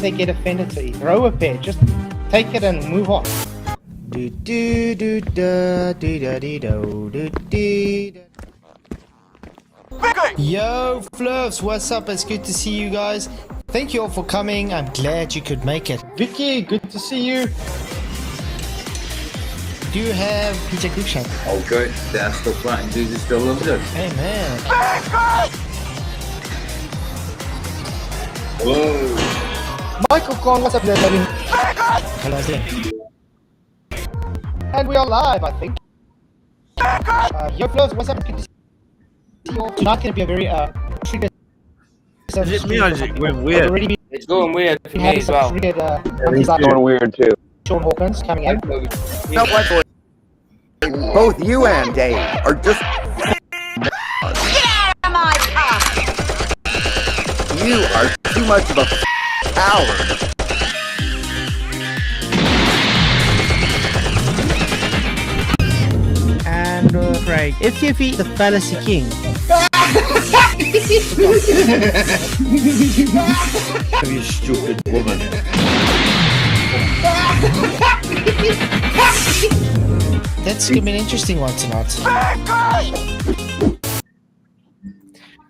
they get offended to eat. Throw a pear. Just take it and move on. Do do do da do da do do do. Yo, Fluffs, what's up? It's good to see you guys. Thank you all for coming. I'm glad you could make it. Vicky, good to see you. Do you have PJ Cruikshank? Oh, good. That's still flying. Dudes is still limited. Hey, man. Whoa. Michael Kong, what's up there, buddy? Hello there. And we are live, I think. Yo, Fluffs, what's up? Good to see you all. Tonight's going to be a very trigger. Is it me or is it going weird? It's going weird for me as well. It's going weird too. Sean Hawkins coming in. No, what? Both you and Dave are just. Get out of my car! You are too much of a coward. And Craig, if you beat the Fallacy King. You stupid woman. That's gonna be an interesting one tonight.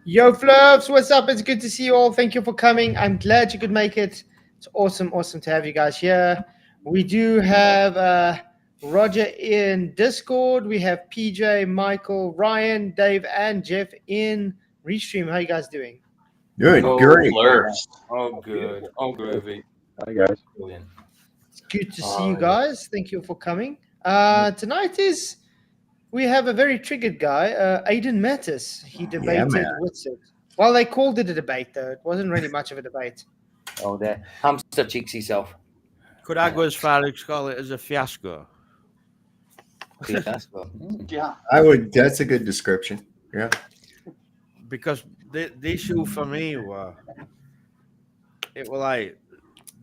Yo, Fluffs, what's up? It's good to see you all. Thank you for coming. I'm glad you could make it. It's awesome to have you guys here. We do have Roger in Discord. We have PJ, Michael, Ryan, Dave, and Jeff in Restream. How you guys doing? Good, Oh, great. Blurs. Oh, good. Oh, groovy. Hi, guys. Brilliant. It's good to see you guys. Thank you for coming. Tonight we have a very triggered guy, Aidan Mattis. He debated Witsit. Well, they called it a debate, though. It wasn't really much of a debate. Oh, that hamster cheeks himself. Could I go as far as call it as a fiasco? Fiasco. Yeah, I would. That's a good description. Yeah. Because the issue for me was, it was like,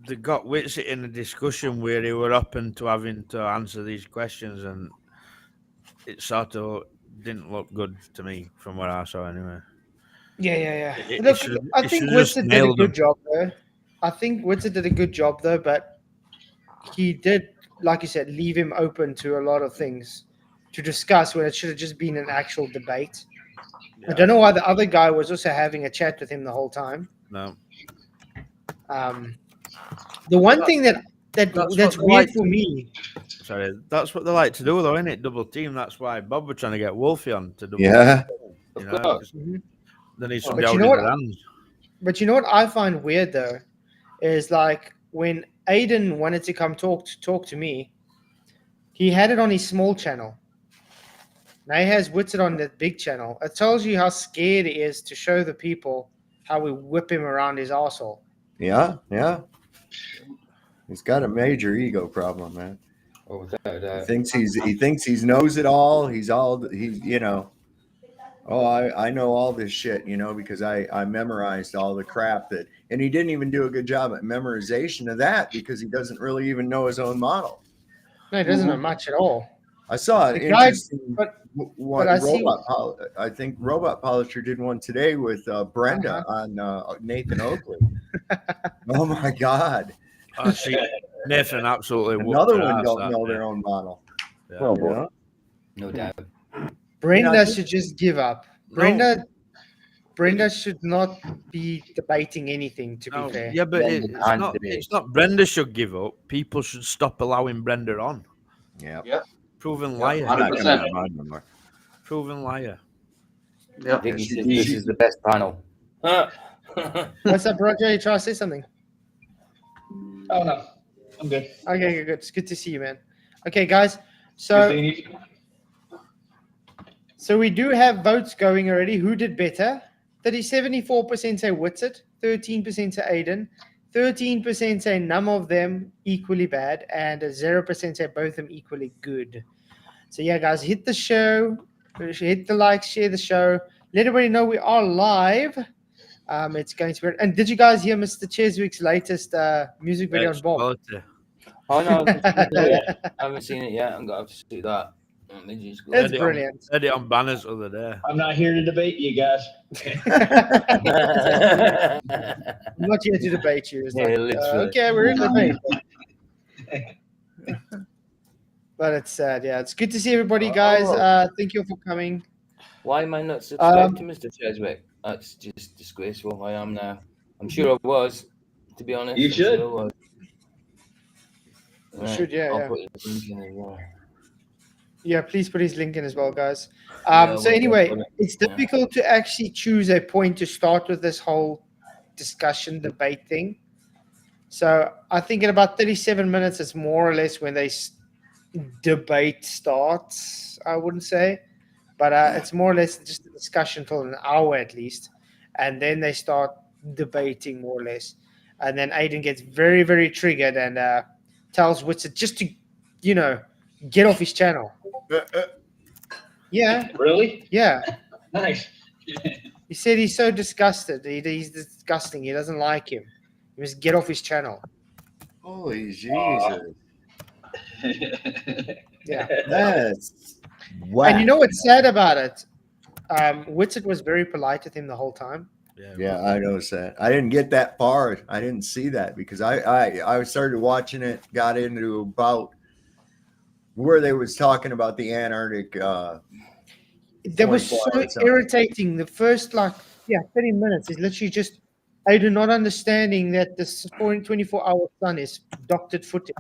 they got Witsit in a discussion where they were open to having to answer these questions, and it sort of didn't look good to me from what I saw anyway. Yeah. It Look, should- I it think should just Witsit did a nailed good him. job, though. I think Witsit did a good job, though, but he did, like you said, leave him open to a lot of things to discuss when it should have just been an actual debate. I don't know why the other guy was also having a chat with him the whole time. No. The one thing that's what weird they like for me. Sorry, that's what they like to do, though, isn't it? Double team. That's why Bob was trying to get Wolfie on to double Yeah. team. You know, 'cause they need somebody But you holding know their what? hands. But you know what I find weird though, is like when Aidan wanted to come talk to me, he had it on his small channel. Now he has Witsit on the big channel. It tells you how scared he is to show the people how we whip him around his arsehole. Yeah. He's got a major ego problem, man. Oh, without He thinks he knows it all. He's you know. Oh, I know all this shit, you know, because I memorized all the crap and he didn't even do a good job at memorization of that because he doesn't really even know his own model. No, he doesn't know much at all. I saw an The guy- interesting one. I see- I think Robot Polisher did one today with Brenda on Nathan Oakley. Oh my God! Oh, see, Nathan absolutely whooped Another her one ass don't that know day. their own model. Yeah. You know? No doubt. Brenda Yeah, should just give up. No. Brenda should not be debating anything, to No, be fair. yeah, but Brenda can't debate. it's not Brenda should give up. People should stop allowing Brenda on. Yeah. Proven liar. I'm not 100%. gonna have mine no more. Proven liar. yeah. Vicky says this is the best panel. What's up, Roger? You trying to say something? Oh no, I'm good. Okay, good. It's good to see you, man. Okay, guys. So we do have votes going already. Who did better? 74% say Witsit, 13% say Aidan, 13% say none of them equally bad, and 0% say both of them equally good. So yeah, guys, hit the show, hit the like, share the show, let everybody know we are live. It's going to be. And did you guys hear Mr. Cheswick's latest music video on Bob? Quality. Oh no, I haven't seen it yet. I'm gonna have to see that. They just go. That's brilliant. Had it on banners the other day. I'm not here to debate you guys. I'm not here to debate you. It's Yeah, like, literally. okay, we're in debate. But it's sad. Yeah, it's good to see everybody, guys. Thank you for coming. Why am I not subscribed to Mr. Cheswick? That's just disgraceful. I am now. I'm sure I was, to be honest. You I'm should. Sure I was. You should, yeah, I'll yeah. put the link in as well. Yeah, please put his link in as well, guys. Yeah, So we'll anyway, put it. it's Yeah. difficult to actually choose a point to start with this whole discussion debate thing. So I think in about 37 minutes, it's more or less when debate starts, I wouldn't say. But it's more or less just a discussion for an hour at least. And then they start debating more or less. And then Aidan gets very, very triggered and tells Witsit just to, get off his channel. Yeah, Really? yeah. Nice. He said he's so disgusted. He's disgusting. He doesn't like him. He must get off his channel. Holy Jesus. Yeah. That's wow. And you know what's sad about it? Witsit was very polite with him the whole time. Yeah, I noticed that. I didn't get that far. I didn't see that because I started watching it, got into about where they was talking about the Antarctic. That was so 24 hours, irritating. The first 30 minutes is literally just Aidan not understanding that this 24-hour sun is doctored footage.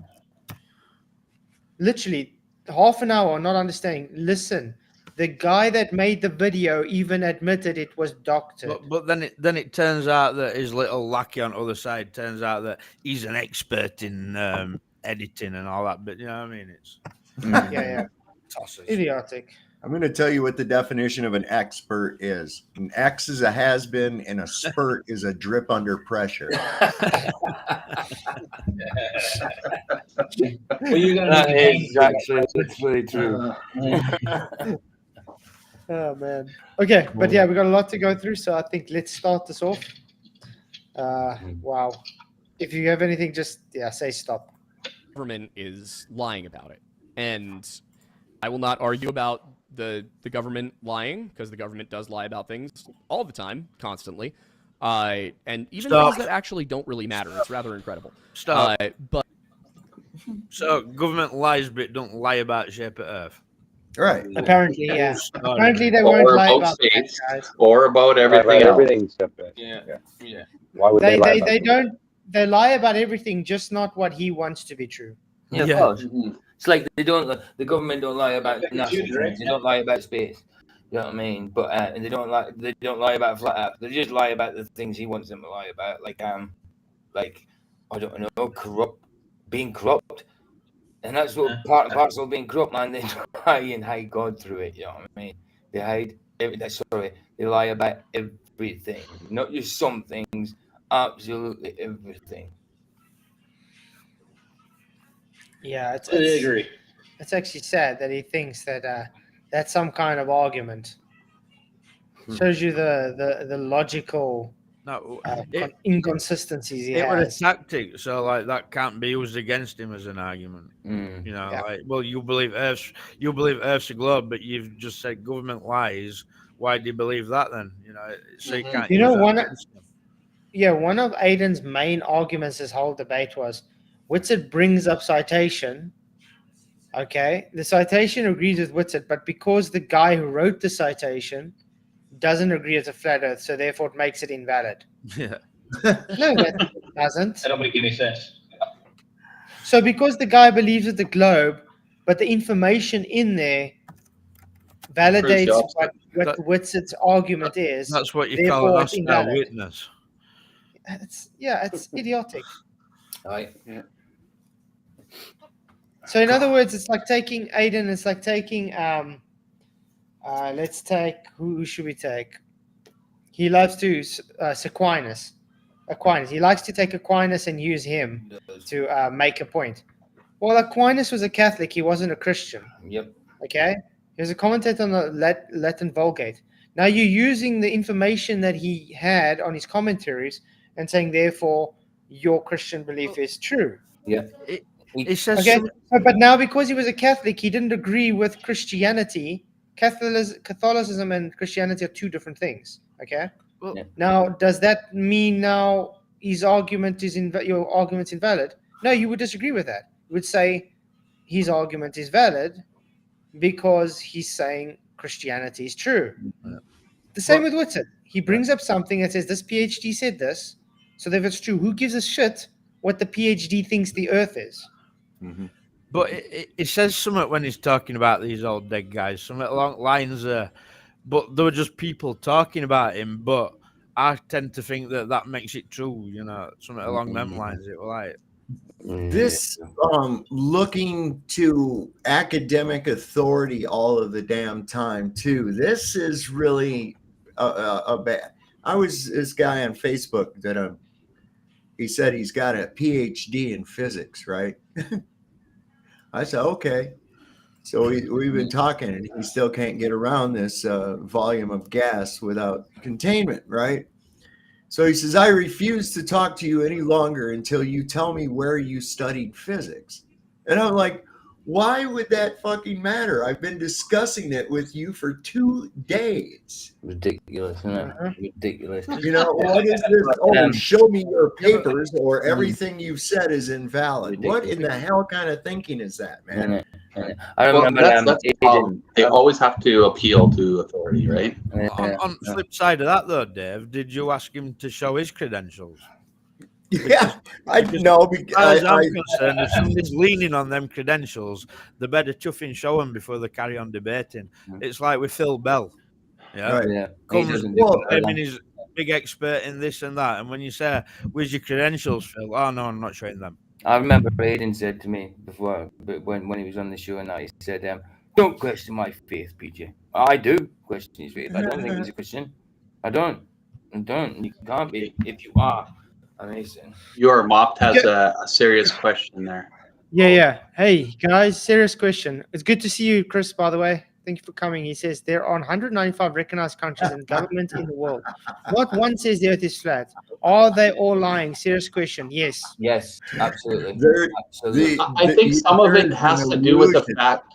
Literally half an hour not understanding. Listen, the guy that made the video even admitted it was doctored. But then it turns out that his little lackey on the other side turns out that he's an expert in editing and all that. But you know what I mean? It's Yeah. tosses. Idiotic. I'm going to tell you what the definition of an expert is. An X is a has-been, and a spurt is a drip under pressure. Well, you're gonna That make is actually literally true. Oh man. Okay, but yeah, we got a lot to go through, so I think let's start this off. Wow. If you have anything, just say stop. Government is lying about it, and I will not argue about the government lying, because the government does lie about things all the time, constantly, and even things that actually don't really matter. It's rather incredible. But so government lies, but it don't lie about shape of Earth. Right. Apparently, yeah. Sorry. Apparently they won't Or lie about about that, states, guys. or about everything Right, else. everything's separate. Yeah. Why would they lie about They it? don't. They lie about everything, just not what he wants to be true. Yeah, Yeah. of course. It's like the government don't lie about NASA things. They don't lie about space. You know what I mean? But and they don't lie about flat Earth. They just lie about the things he wants them to lie about, like I don't know, being corrupt. And that's what part and parcel of being corrupt, man. They try and hide God through it. You know what I mean? They hide. They lie about everything, not just some things. Absolutely everything. Yeah, I agree. it's actually sad that he thinks that that's some kind of argument. Shows you the logical No, inconsistencies he it was a has. tactic, so like that can't be used against him as an argument. You know, Yeah. like, well, you believe Earth's a globe, but you've just said government lies. Why do you believe that then? You know, so you can't. You use know, that one against him. one of Aidan's main arguments this whole debate was Witsit brings up citation. Okay, the citation agrees with Witsit, but because the guy who wrote the citation doesn't agree with the flat Earth, so therefore it makes it invalid. Yeah. No, that doesn't. That don't make any sense. So because the guy believes with the globe, but the information in there validates Proves what That- Witsit's argument is. That's what you call Therefore, an it's hostile invalid. witness. It's idiotic. Right. So in other words, it's like taking Aidan. It's like taking let's take who should we take? He loves to Aquinas. He likes to take Aquinas and use him to make a point. Well, Aquinas was a Catholic. He wasn't a Christian. Yep. Okay, he was a commentator on the Latin Vulgate. Now you're using the information that he had on his commentaries and saying, therefore, your Christian belief is true. Yeah. It says Okay, some- but now because he was a Catholic, he didn't agree with Christianity. Catholicism and Christianity are two different things. Okay. well, Yeah. Now, does that mean now his argument is your argument's invalid? No, you would disagree with that. You would say his argument is valid because he's saying Christianity is true. Yeah. The same But- with Witsit. He brings up something that says this PhD said this, so if it's true, who gives a shit what the PhD thinks the Earth is? But it says something when he's talking about these old dead guys, something along the lines but there were just people talking about him, but I tend to think that makes it true, you know, something along them lines. It was like, This looking to academic authority all of the damn time too. This is really a bad. I was this guy on Facebook that he said he's got a PhD in physics, right? I said okay. So we've been talking, and he still can't get around this volume of gas without containment, right? So he says, I refuse to talk to you any longer until you tell me where you studied physics. And I'm like, why would that fucking matter? I've been discussing it with you for 2 days. Ridiculous, isn't it? Ridiculous. You know, what is this? Oh, show me your papers or everything you've said is invalid. What in the hell kind of thinking is that, man? I remember that's the problem. They always have to appeal to authority, right? on the flip side of that, though, Dave, did you ask him to show his credentials? Yeah, I know. As far as I'm concerned, if somebody's leaning on them credentials, they better chuffing show them before they carry on debating. It's like with Phil Bell. Yeah. Right. Yeah. Comes, I mean, he's a big expert in this and that. And when you say, where's your credentials, Phil? Oh, no, I'm not showing them. I remember Aidan said to me before, but when he was on the show and that, he said, don't question my faith, PJ. I do question his faith. I don't think he's a Christian. I don't. You can't be if you are. Amazing. Your Mopt has a serious question there. Yeah. Hey, guys, serious question. It's good to see you, Chris, by the way. Thank you for coming. He says there are 195 recognized countries and governments in the world. Not one says the earth is flat. Are they all lying? Serious question. Yes. Yes, absolutely. Absolutely. I think some of it has to do with the fact.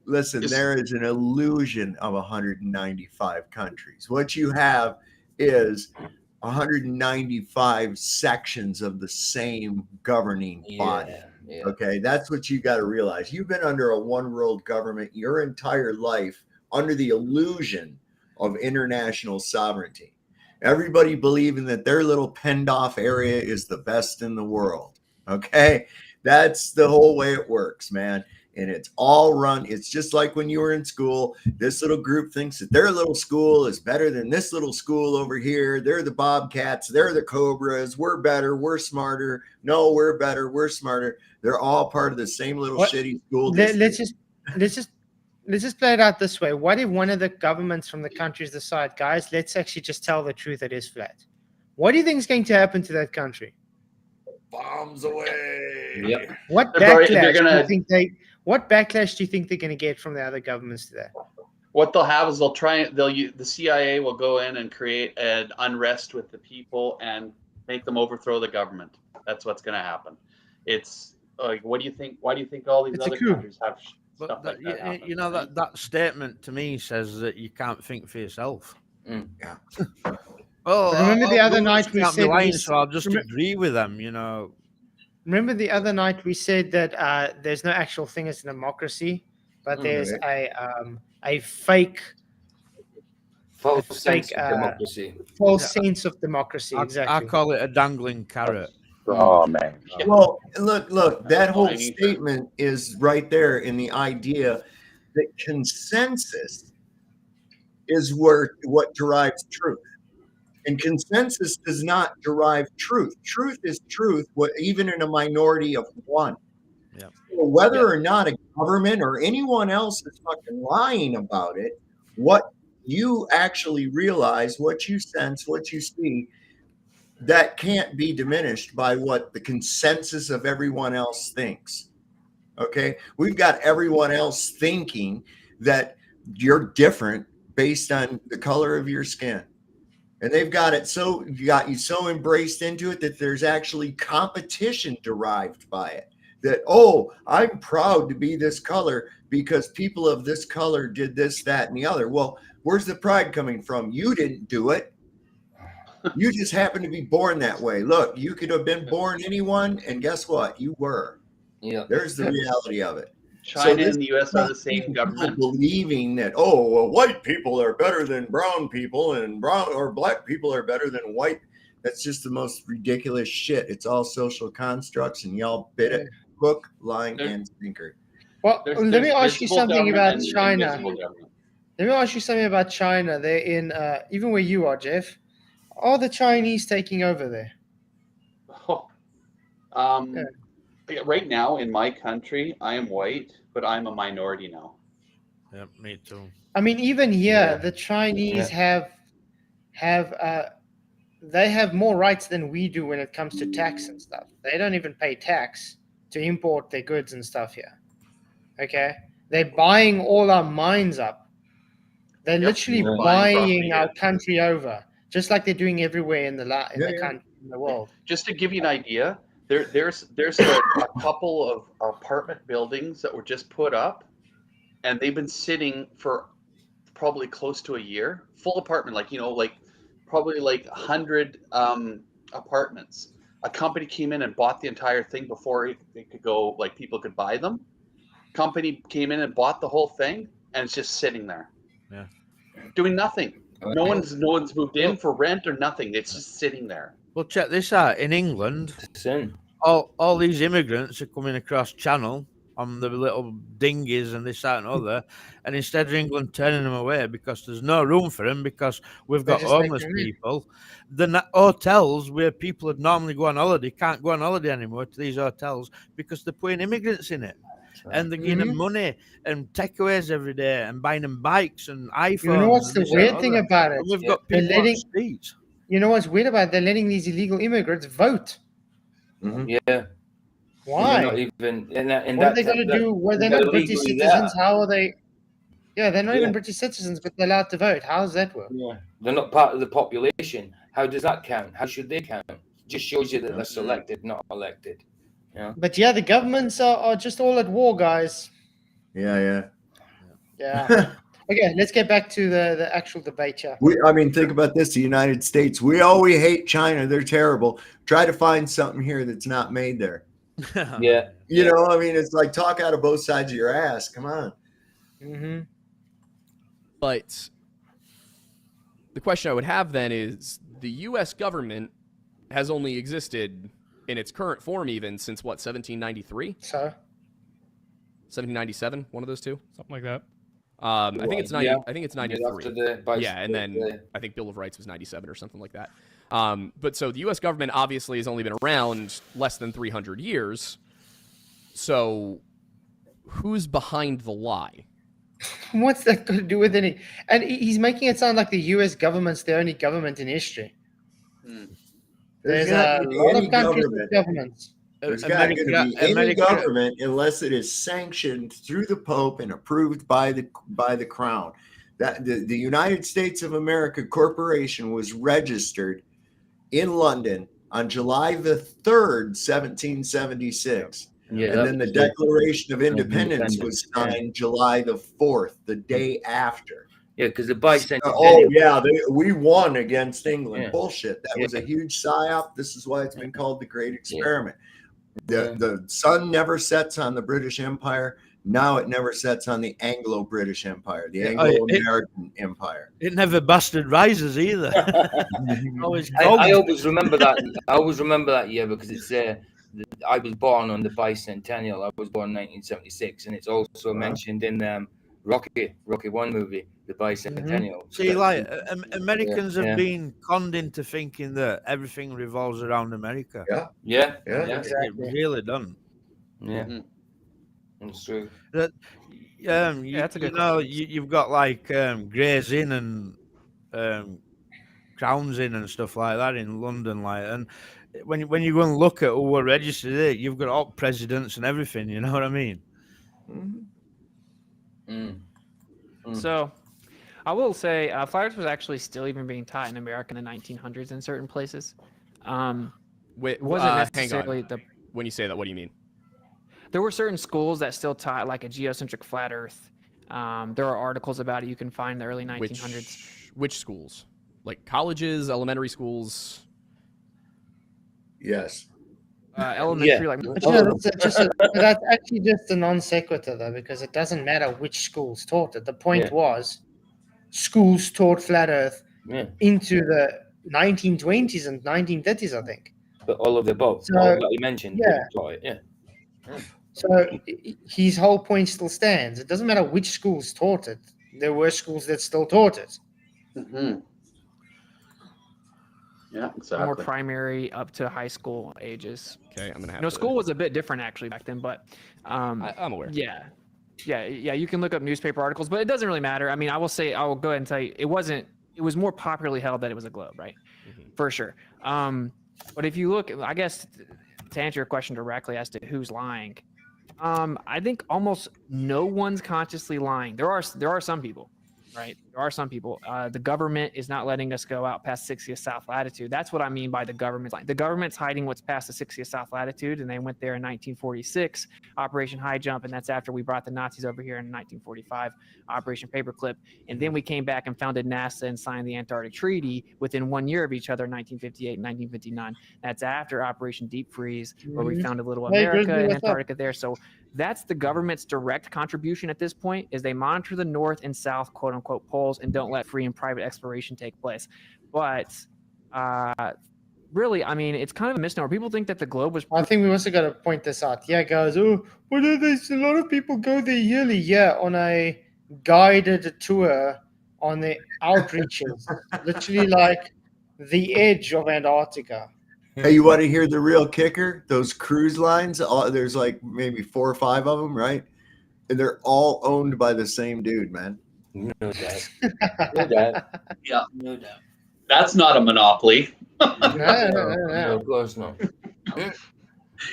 Listen, there is an illusion of 195 countries. What you have is 195 sections of the same governing body. Yeah. Okay, that's what you got to realize. You've been under a one world government your entire life under the illusion of international sovereignty. Everybody believing that their little penned off area is the best in the world. Okay, that's the whole way it works, man. And it's all run. It's just like when you were in school. This little group thinks that their little school is better than this little school over here. They're the Bobcats. They're the Cobras. We're better. We're smarter. No, we're better. We're smarter. They're all part of the same little shitty school. Let's just play it out this way. What if one of the governments from the countries decide, guys, let's actually just tell the truth, it is flat? What do you think is going to happen to that country? Bombs away. Yep. What They're backlash gonna- do you think what backlash do you think they're going to get from the other governments to that? What they'll have is the CIA will go in and create an unrest with the people and make them overthrow the government. That's what's going to happen. It's like, what do you think? Why do you think all these It's a other coup. countries have But stuff like that happen, you know, right? that statement to me says that you can't think for yourself. Yeah. Oh, Remember the other night we can't be said lying, so I'll just agree with them. You know. Remember the other night we said that there's no actual thing as a democracy, but there's a fake False fake, sense of democracy. false sense of democracy. Exactly. I call it a dangling carrot. Oh man. Well, look, that whole statement is right there in the idea that consensus is what derives truth. And consensus does not derive truth. Truth is truth, even in a minority of one. Yeah. So whether or not a government or anyone else is fucking lying about it, what you actually realize, what you sense, what you see, that can't be diminished by what the consensus of everyone else thinks. Okay? We've got everyone else thinking that you're different based on the color of your skin. And they've got you so embraced into it that there's actually competition derived by it. that, oh, I'm proud to be this color because people of this color did this, that, and the other. Well, where's the pride coming from? You didn't do it. You just happened to be born that way. Look, you could have been born anyone, and guess what? You were. Yeah. There's the reality of it. China and the U.S. are the same government. Believing that, oh, well, white people are better than brown people, and brown or black people are better than white. That's just the most ridiculous shit. It's all social constructs, and y'all bit it hook, line, and sinker. Well, let me ask you something about China. Government. Let me ask you something about China. They're in, even where you are, Jeff. Are the Chinese taking over there? Oh. Right now in my country, I am white, but I'm a minority now. Yeah, me too. I mean, even here, the Chinese have they have more rights than we do when it comes to tax and stuff. They don't even pay tax to import their goods and stuff here. Okay, they're buying all our mines up. They're literally buying our country over, just like they're doing everywhere in the country, in the world. Just to give you an idea, there's a couple of apartment buildings that were just put up, and they've been sitting for probably close to a year. Full apartment, probably 100 apartments. A company came in and bought the entire thing before it could go, people could buy them. Company came in and bought the whole thing, and it's just sitting there, doing nothing. No one's moved in for rent or nothing. It's just sitting there. Well, check this out. In England, all these immigrants are coming across Channel on the little dinghies and this, that, and other, and instead of England turning them away because there's no room for them because we've got homeless people, the hotels where people would normally go on holiday can't go on holiday anymore to these hotels because they're putting immigrants in it. And they're giving them money and takeaways every day and buying them bikes and iPhones. You know what's the weird thing about it? We've got people on the streets. You know what's weird about it? They're letting these illegal immigrants vote. Mm-hmm. Yeah. Why? Not even, what are they going to do? Well, they're not British citizens. How are they? Yeah, they're not even British citizens, but they're allowed to vote. How does that work? Yeah. They're not part of the population. How does that count? How should they count? Just shows you that they're selected, not elected. Yeah. But the governments are just all at war, guys. Yeah. Okay, let's get back to the actual debate here. Think about this: the United States. We hate China; they're terrible. Try to find something here that's not made there. Yeah. You know, it's like talk out of both sides of your ass. Come on. Mm-hmm. But the question I would have then is: the U.S. government has only existed in its current form even since 1793? So 1797, one of those two, something like that. I think it's 90. I think it's 93. Yeah, and then I think Bill of Rights was 97 or something like that. But so the U.S. government obviously has only been around less than 300 years. So who's behind the lie? What's that got to do with any? And he's making it sound like the U.S. government's the only government in history. There's a lot of countries with governments. There's got to be any government unless it is sanctioned through the Pope and approved by the Crown. That the United States of America Corporation was registered in London on July the 3rd, 1776. Yeah, and then the Declaration of Independence was signed July the 4th, the day after. Yeah, because the bicentennial. We won against England. Yeah. Bullshit. That was a huge psyop. This is why it's been called the Great Experiment. Yeah. The sun never sets on the British Empire. Now it never sets on the Anglo-British Empire, the Anglo-American Empire. It never busted rises either. I always remember that. I always remember that year because it's I was born on the bicentennial. I was born in 1976, and it's also mentioned in Rocky 1 movie, the bicentennial. Mm-hmm. See, Americans have been conned into thinking that everything revolves around America. Yeah. Exactly. It really doesn't. Yeah. Mm-hmm. That's true. That, that's a good. You've got Gray's Inn and Crown's Inn and stuff like that in London, and when you go and look at who were registered there, you've got all presidents and everything. You know what I mean? So, I will say, flags was actually still even being taught in America in the 1900s in certain places. It wasn't necessarily When you say that, what do you mean? There were certain schools that still taught like a geocentric flat Earth. There are articles about it you can find in the early 1900s. Which schools? Like colleges, elementary schools? Yes. Elementary, like That's actually just a non sequitur, though, because it doesn't matter which schools taught it. The point was schools taught flat Earth into the 1920s and 1930s, I think. But all of the above, So, all that you mentioned, yeah. taught it, yeah. So his whole point still stands. It doesn't matter which schools taught it. There were schools that still taught it. Mm-hmm. Yeah, exactly. more primary up to high school ages. Okay, I'm gonna have. No, school was a bit different actually back then, but I'm aware. Yeah. You can look up newspaper articles, but it doesn't really matter. I mean, I will go ahead and tell you, it was more popularly held that it was a globe, right? Mm-hmm. For sure. But if you look, I guess to answer your question directly as to who's lying, I think almost no one's consciously lying. There are some people, right? There are some people. The government is not letting us go out past 60th south latitude. That's what I mean by the government's lying. The government's hiding what's past the 60th south latitude, and they went there in 1946, Operation High Jump, and that's after we brought the Nazis over here in 1945, Operation Paperclip, and then we came back and founded NASA and signed the Antarctic Treaty within 1 year of each other in 1958 and 1959. That's after Operation Deep Freeze, where we founded Little America and Antarctica there. So that's the government's direct contribution at this point, is they monitor the north and south quote unquote poles and don't let free and private exploration take place. But really, I mean, it's kind of a misnomer. People think that the globe was. I think we also got to point this out. Yeah, guys. Oh, well, there's a lot of people go there yearly. Yeah, on a guided tour on the outreaches, literally like the edge of Antarctica. Hey, you want to hear the real kicker? Those cruise lines, there's like maybe 4 or 5 of them, right? And they're all owned by the same dude, man. No doubt. No doubt. Yeah. No doubt. That's not a monopoly. No, of course not.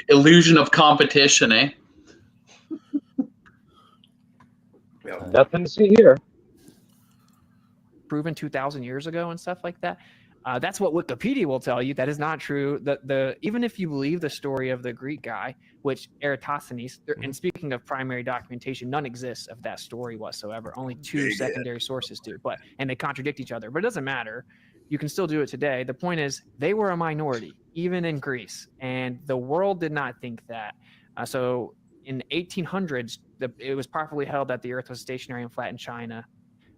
Illusion of competition, eh? Nothing to see here. Proven 2,000 years ago and stuff like that. That's what Wikipedia will tell you. That is not true. Even if you believe the story of the Greek guy, which Eratosthenes, and speaking of primary documentation, none exists of that story whatsoever. Only 2 secondary sources do, and they contradict each other. But it doesn't matter. You can still do it today. The point is, they were a minority, even in Greece, and the world did not think that. So in 1800s, it was properly held that the Earth was stationary and flat in China.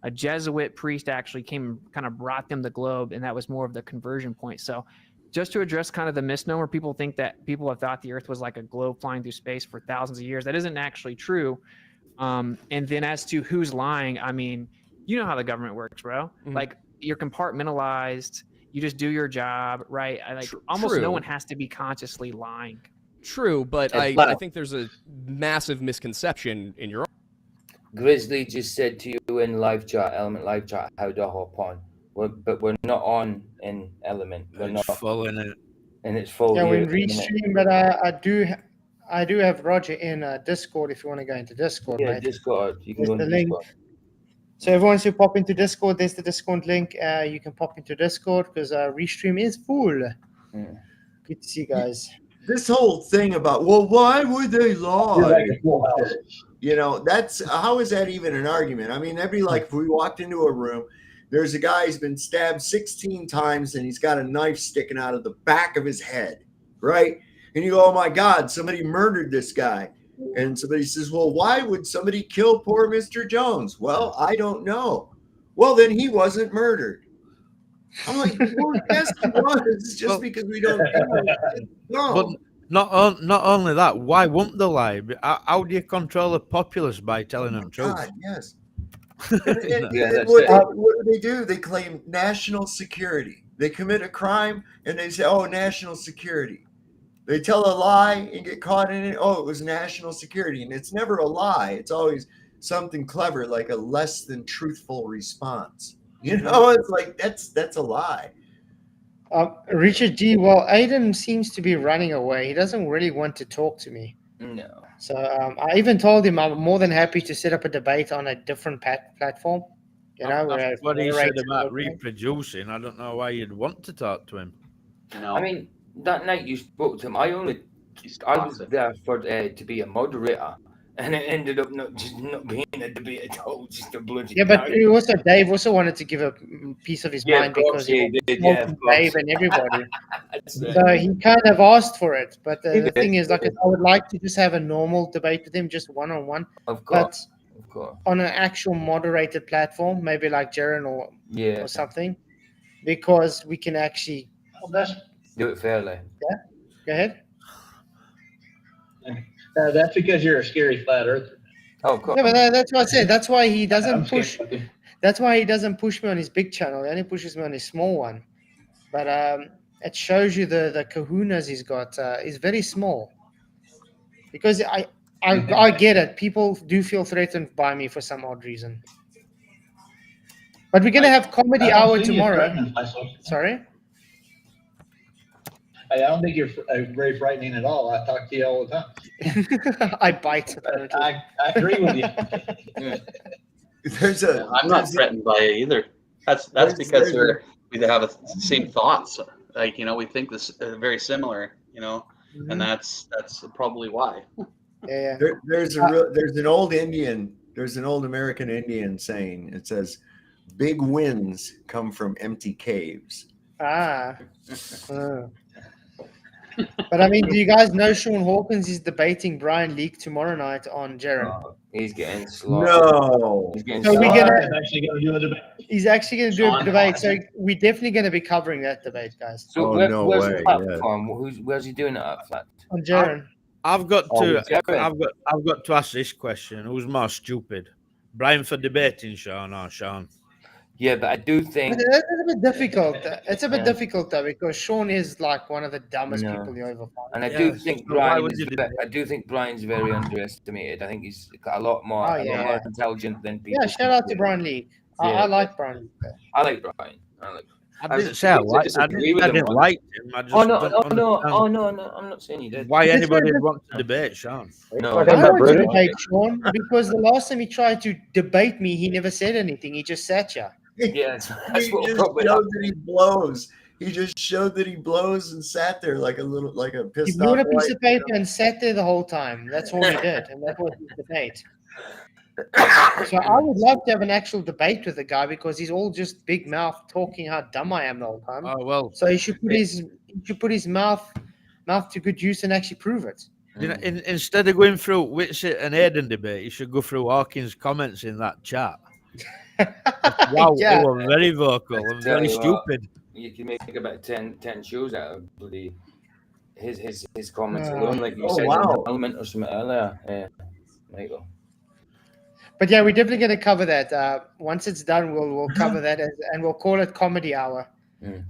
A Jesuit priest actually came and kind of brought them the globe, and that was more of the conversion point. So just to address kind of the misnomer, people think that people have thought the Earth was like a globe flying through space for thousands of years. That isn't actually true. And then as to who's lying, I mean, you know how the government works, bro. Mm-hmm. Like, you're compartmentalized. You just do your job, right? Almost no one has to be consciously lying. True, but I think there's a massive misconception in your. Grizzly just said to you in live chat, Element live chat, how to hop on. But we're not on in Element. We're It's not full in it. And it's full. Yeah, we restream, but I do have Roger in Discord if you want to go into Discord. Yeah, mate. Discord. You can There's go into the link. Discord. So everyone should pop into Discord. There's the Discord link. You can pop into Discord because restream is full. Yeah. Good to see you guys. This whole thing about, well, why would they lie? You know, how is that even an argument? I mean, that'd be like if we walked into a room, there's a guy who's been stabbed 16 times and he's got a knife sticking out of the back of his head, right? And you go, oh my God, somebody murdered this guy. And somebody says, well, why would somebody kill poor Mr. Jones? Well, I don't know. Well, then he wasn't murdered. I'm like, well, yes, he was, just because we don't know. But not only that, why won't they lie? How do you control the populace by telling them truth? God, yes. Yeah, what do? They claim national security. They commit a crime and they say, oh, national security. They tell a lie and get caught in it. Oh, it was national security. And it's never a lie. It's always something clever, like a less than truthful response. You know, it's like that's a lie. Richard G. Well, Aidan seems to be running away. He doesn't really want to talk to me. No. So I even told him I'm more than happy to set up a debate on a different platform. You know, that's what he said about reproducing. I don't know why you'd want to talk to him. No. I mean, that night you spoke to him, I only was there for to be a moderator, and it ended up not being a debate at all, just a bloody. Yeah, but Dave also wanted to give a piece of his mind because he did. was Yeah, of course. Dave and everybody. That's right. So he kind of asked for it. But He the did, thing is, he like, did. I would like to just have a normal debate with him, just one-on-one. Of But course, of course. on an actual moderated platform, maybe like Jaren Yeah, or something, because we can actually do it fairly. Yeah, go ahead. That's because you're a scary flat earther. Oh, of course. Yeah, but that's what I said. That's why he doesn't I'm scared push. of you. That's why he doesn't push me on his big channel. He only pushes me on his small one. But it shows you the kahunas he's got. Is very small. Because I get it. People do feel threatened by me for some odd reason. But we're gonna have comedy I don't hour see you tomorrow. threatening myself. Sorry. I don't think you're very frightening at all. I talk to you all the time. I bite. Apparently. I agree with you. I'm not threatened by it either. That's because we have the same thoughts. Like, we think this very similar. And that's probably why. Yeah. There's an old American Indian saying. It says, "Big winds come from empty caves." But I mean, do you guys know Sean Hawkins is debating Brian Leak tomorrow night on Jaren? He's getting slaughtered. No. He's getting So we're slaughtered. Actually going to do a debate. He's actually going to do a Sean debate. So Hawkins. we're definitely going to be covering that debate, guys. So no where's way, the platform? Where's he doing it at? Flat? On Jaren. I've got to. Jaren. I've got to ask this question: who's more stupid, Brian for debating Sean or Sean? Yeah, but I do think That's a bit difficult. It's a bit difficult though because Sean is like one of the dumbest people you ever find. and I do think so why Brian would is. you do I do think Brian's very underestimated. I think he's got a lot more, more intelligent than people. Yeah, shout out to Brian Leak. I like Brian Leak. I like Brian. I didn't say I didn't like him. I just Oh don't no! understand Oh no! I'm not saying you did. why anybody would want to debate Sean. No, I want to debate Sean because the last time he tried to debate me, he never said anything. He just sat here. Yeah, that's He what just probably showed that he blows. He just showed that he blows and sat there like a He pissed blew off a piece white. of paper and sat there the whole time. That's all he did, and that was his debate. So I would love to have an actual debate with the guy because he's all just big mouth talking how dumb I am the whole time. Oh well. So he should put his mouth to good use and actually prove it. You know, instead of going through Witsit and Aidan debate, you should go through Hawkins' comments in that chat. Wow, Yeah. they were very vocal and very stupid. You can make about 10 shows out of bloody his comments alone, like you said in the Parliament or something earlier. Yeah, there you go. But yeah, we're definitely going to cover that. Once it's done, we'll cover that and we'll call it Comedy Hour.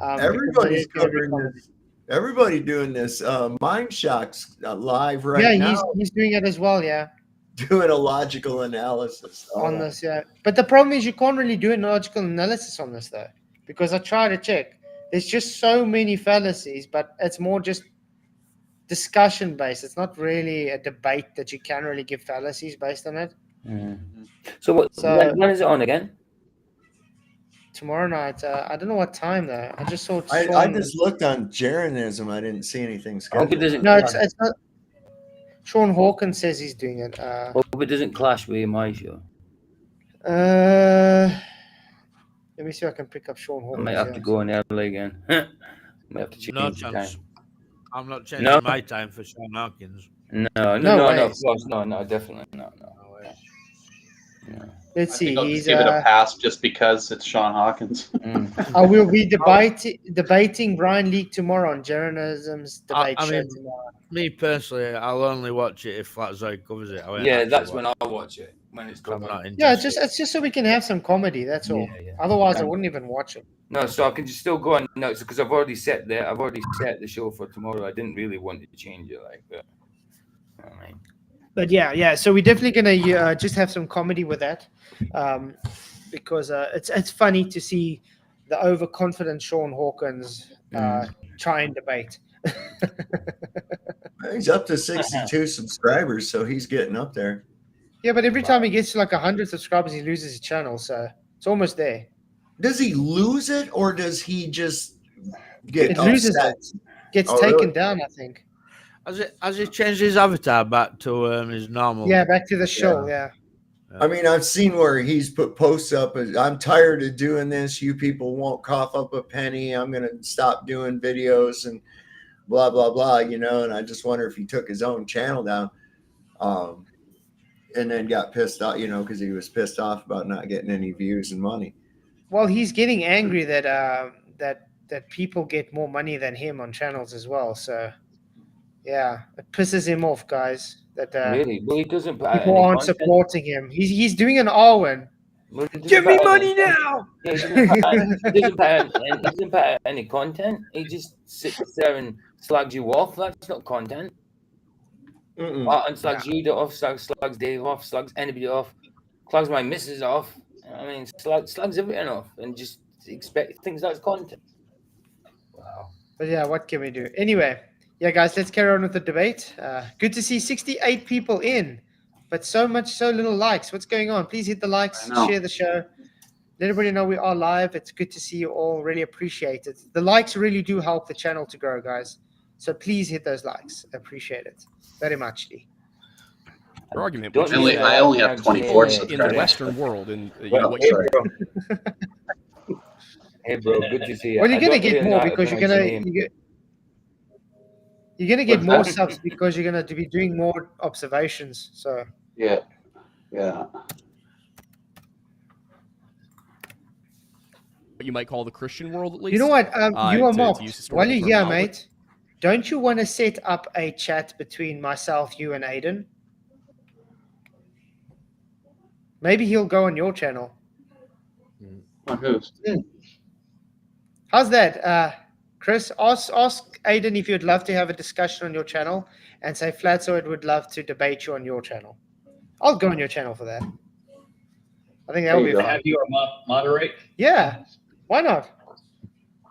Everybody's covering this. Everybody doing this. Mind Shock's live right now. Yeah, he's doing it as well. Yeah. Doing a logical analysis on this. Yeah, but the problem is you can't really do a logical analysis on this though, because I try to check. There's just so many fallacies, but it's more just discussion based. It's not really a debate that you can really give fallacies based on it. So when is it on again? Tomorrow night. I don't know what time though. I just saw. I just looked on Jarenism. I didn't see anything scheduled. No, it's not. Sean Hawkins says he's doing it. Hope it doesn't clash with my show. Let me see if I can pick up Sean Hawkins. I might have to go in early again. I might have to change No the chance. time. I'm not changing my time for Sean Hawkins. No, of course, no, definitely no. Let's see. I'll just give it a pass just because it's Sean Hawkins. I will be debating Brian Leak tomorrow on Jarenism's debate show tomorrow. Me personally, I'll only watch it if Flat Zoe covers it. Yeah, that's when I'll watch it. When it's covered. Yeah, it's just so we can have some comedy. That's all. Yeah. Otherwise, I wouldn't even watch it. No, so I can just still go on notes because I've already set the show for tomorrow. I didn't really want to change it like that. All right. But yeah. So we're definitely gonna just have some comedy with that, because it's funny to see the overconfident Sean Hawkins try and debate. He's up to 62 subscribers, so he's getting up there. Yeah, but every time he gets to like 100 subscribers, he loses his channel. So it's almost there. Does he lose it, or does he just get It loses upset? it. Gets Oh, taken really? down, I think. Has he changed his avatar back to his normal? Yeah, back to the show. Yeah. I mean, I've seen where he's put posts up. I'm tired of doing this. You people won't cough up a penny. I'm going to stop doing videos and blah, blah, blah, you know. And I just wonder if he took his own channel down and then got pissed off, you know, because he was pissed off about not getting any views and money. Well, he's getting angry that that people get more money than him on channels as well. So, yeah, it pisses him off, guys. That Really? Well, he doesn't put out people any aren't content. supporting him. He's doing an Arwen. Well, he doesn't Give me put out money any- now. Yeah, he doesn't put out any content. He just sits there and slags you off. That's not content. And slugs you off, slugs Dave off, slugs anybody off, slugs my missus off. I mean, slugs everything off, and just expect things that's content. Wow. But yeah, what can we do? Anyway, yeah, guys, let's carry on with the debate. Good to see 68 people in, but so little likes. What's going on? Please hit the likes, share the show. Let everybody know we are live. It's good to see you all. Really appreciate it. The likes really do help the channel to grow, guys. So please hit those likes. Appreciate it very much. Your argument. Don't which is, I only have 24 in the subscribers. Western world, and Well, what Hey, you bro. Hey, bro. Good to see you. Well, you're I gonna don't get really more know because how you're to gonna pronounce your name. you're gonna get What's more that? subs because you're gonna be doing more observations. So Yeah. what you might call the Christian world, at least. you know what? You are to mocked. use While historical you're here, terminology. mate, don't you want to set up a chat between myself, you, and Aidan? Maybe he'll go on your channel. On whose? How's that, Chris? Ask Aidan if you'd love to have a discussion on your channel, and say Flatsoid would love to debate you on your channel. I'll go on your channel for that. I think that would be fun. Have you moderate? Yeah, why not?